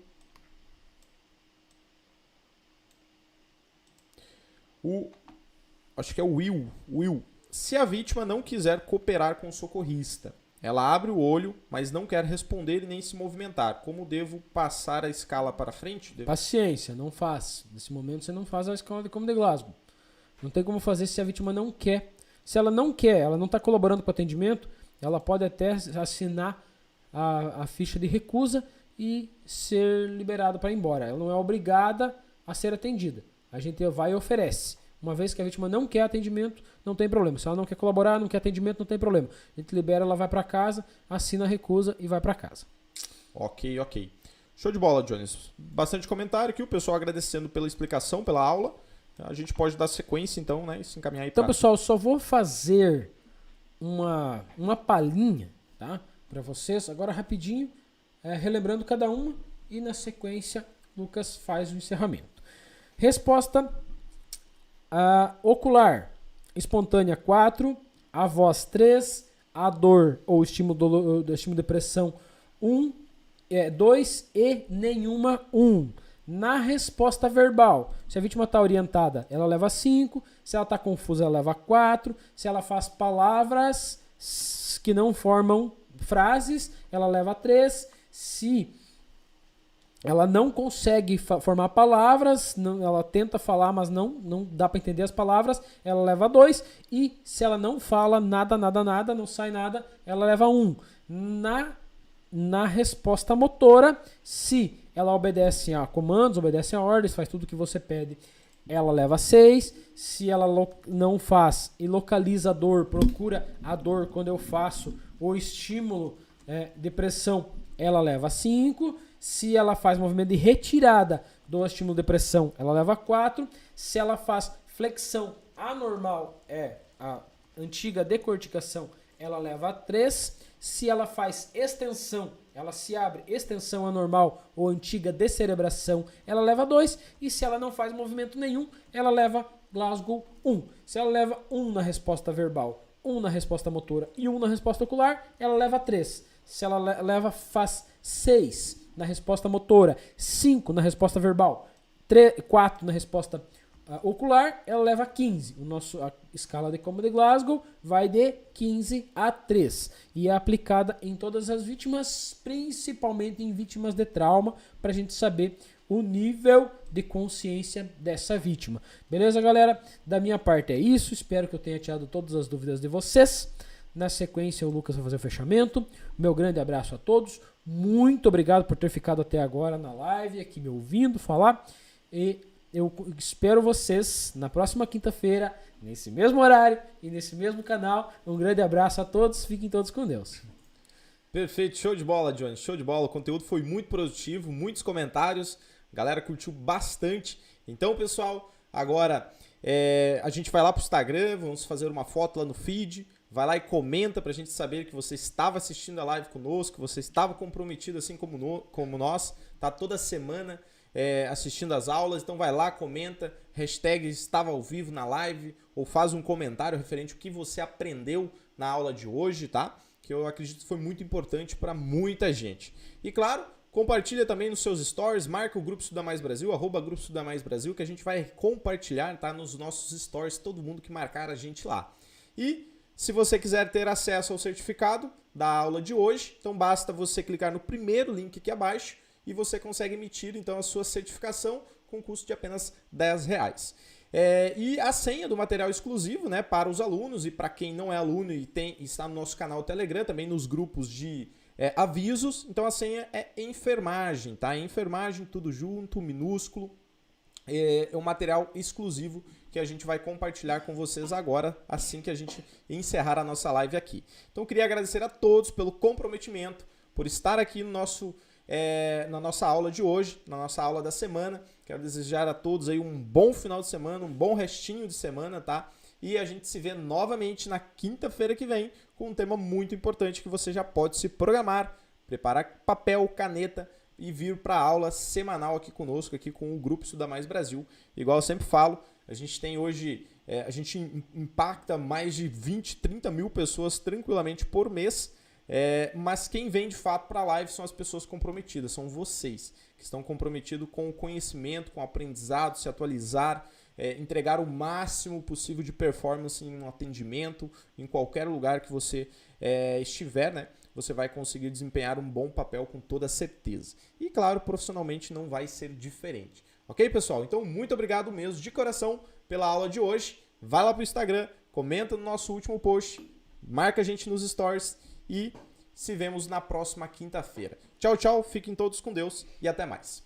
Acho que é o Will. Se a vítima não quiser cooperar com o socorrista, ela abre o olho, mas não quer responder e nem se movimentar. Como devo passar a escala para frente? Paciência, não faz. Nesse momento você não faz a escala de Como de Glasgow. Não tem como fazer se a vítima não quer. Se ela não quer, ela não está colaborando com o atendimento, ela pode até assinar a ficha de recusa e ser liberada para ir embora. Ela não é obrigada a ser atendida. A gente vai e oferece. Uma vez que a vítima não quer atendimento, não tem problema. Se ela não quer colaborar, não quer atendimento, não tem problema. A gente libera, ela vai para casa, assina a recusa e vai para casa. Ok. Show de bola, Jones. Bastante comentário aqui, o pessoal agradecendo pela explicação, pela aula. A gente pode dar sequência, então, né, e se encaminhar aí. Então, pessoal, só vou fazer uma palhinha, tá, para vocês, agora rapidinho, relembrando cada uma, e na sequência, Lucas faz o encerramento. Resposta ocular, espontânea 4, a voz 3, a dor ou estímulo depressão 2 e nenhuma 1. Na resposta verbal, se a vítima está orientada, ela leva 5, se ela está confusa, ela leva 4, se ela faz palavras que não formam frases, ela leva 3, se ela não consegue formar palavras, ela tenta falar, mas não dá para entender as palavras, ela leva 2. E se ela não fala nada, não sai nada, ela leva 1. Na resposta motora, se ela obedece a comandos, obedece a ordens, faz tudo o que você pede ela leva 6. Se ela não faz e localiza a dor, procura a dor quando eu faço o estímulo de pressão, ela leva 5. Se ela faz movimento de retirada do estímulo de pressão, ela leva 4. Se ela faz flexão anormal, a antiga decorticação, ela leva 3. Se ela faz extensão, ela se abre, extensão anormal ou antiga descerebração, ela leva 2. E se ela não faz movimento nenhum, ela leva Glasgow 1. Se ela leva 1 na resposta verbal, 1 na resposta motora e 1 na resposta ocular, ela leva 3. Se ela faz 6 na resposta motora, 5 na resposta verbal, 4 na resposta ocular, ela leva 15. A escala de Coleman de Glasgow vai de 15 a 3 e é aplicada em todas as vítimas, principalmente em vítimas de trauma, para a gente saber o nível de consciência dessa vítima. Beleza, galera? Da minha parte é isso. Espero que eu tenha tirado todas as dúvidas de vocês. Na sequência, o Lucas vai fazer o fechamento. Meu grande abraço a todos. Muito obrigado por ter ficado até agora na live, aqui me ouvindo falar. E eu espero vocês na próxima quinta-feira, nesse mesmo horário e nesse mesmo canal. Um grande abraço a todos. Fiquem todos com Deus. Perfeito. Show de bola, Johnny. Show de bola. O conteúdo foi muito produtivo, muitos comentários. A galera curtiu bastante. Então, pessoal, agora a gente vai lá pro Instagram, vamos fazer uma foto lá no feed. Vai lá e comenta pra gente saber que você estava assistindo a live conosco, que você estava comprometido assim como nós, tá toda semana assistindo as aulas. Então vai lá, comenta, hashtag estava ao vivo na live, ou faz um comentário referente ao que você aprendeu na aula de hoje, tá? Que eu acredito que foi muito importante para muita gente. E claro, compartilha também nos seus stories, marca o Grupo Estudar Mais Brasil, @Grupo Estudar Mais Brasil, que a gente vai compartilhar, tá? Nos nossos stories, todo mundo que marcar a gente lá. E se você quiser ter acesso ao certificado da aula de hoje, então basta você clicar no primeiro link aqui abaixo e você consegue emitir então a sua certificação com custo de apenas R$10. E a senha do material exclusivo, né, para os alunos e para quem não é aluno e está no nosso canal Telegram, também nos grupos de avisos. Então a senha é enfermagem, tá? Enfermagem, tudo junto, minúsculo. É um material exclusivo que a gente vai compartilhar com vocês agora, assim que a gente encerrar a nossa live aqui. Então eu queria agradecer a todos pelo comprometimento, por estar aqui no na nossa aula de hoje, na nossa aula da semana. Quero desejar a todos aí um bom final de semana, um bom restinho de semana, tá? E a gente se vê novamente na quinta-feira que vem com um tema muito importante que você já pode se programar, preparar papel, caneta e vir para a aula semanal aqui conosco, aqui com o Grupo Estudar Mais Brasil. Igual eu sempre falo, a gente tem hoje, a gente impacta mais de 20, 30 mil pessoas tranquilamente por mês, mas quem vem de fato para a live são as pessoas comprometidas, são vocês, que estão comprometidos com o conhecimento, com o aprendizado, se atualizar, entregar o máximo possível de performance em um atendimento, em qualquer lugar que você estiver, né? Você vai conseguir desempenhar um bom papel com toda certeza. E claro, profissionalmente não vai ser diferente. Ok, pessoal? Então, muito obrigado mesmo, de coração, pela aula de hoje. Vai lá pro Instagram, comenta no nosso último post, marca a gente nos stories e se vemos na próxima quinta-feira. Tchau, tchau, fiquem todos com Deus e até mais.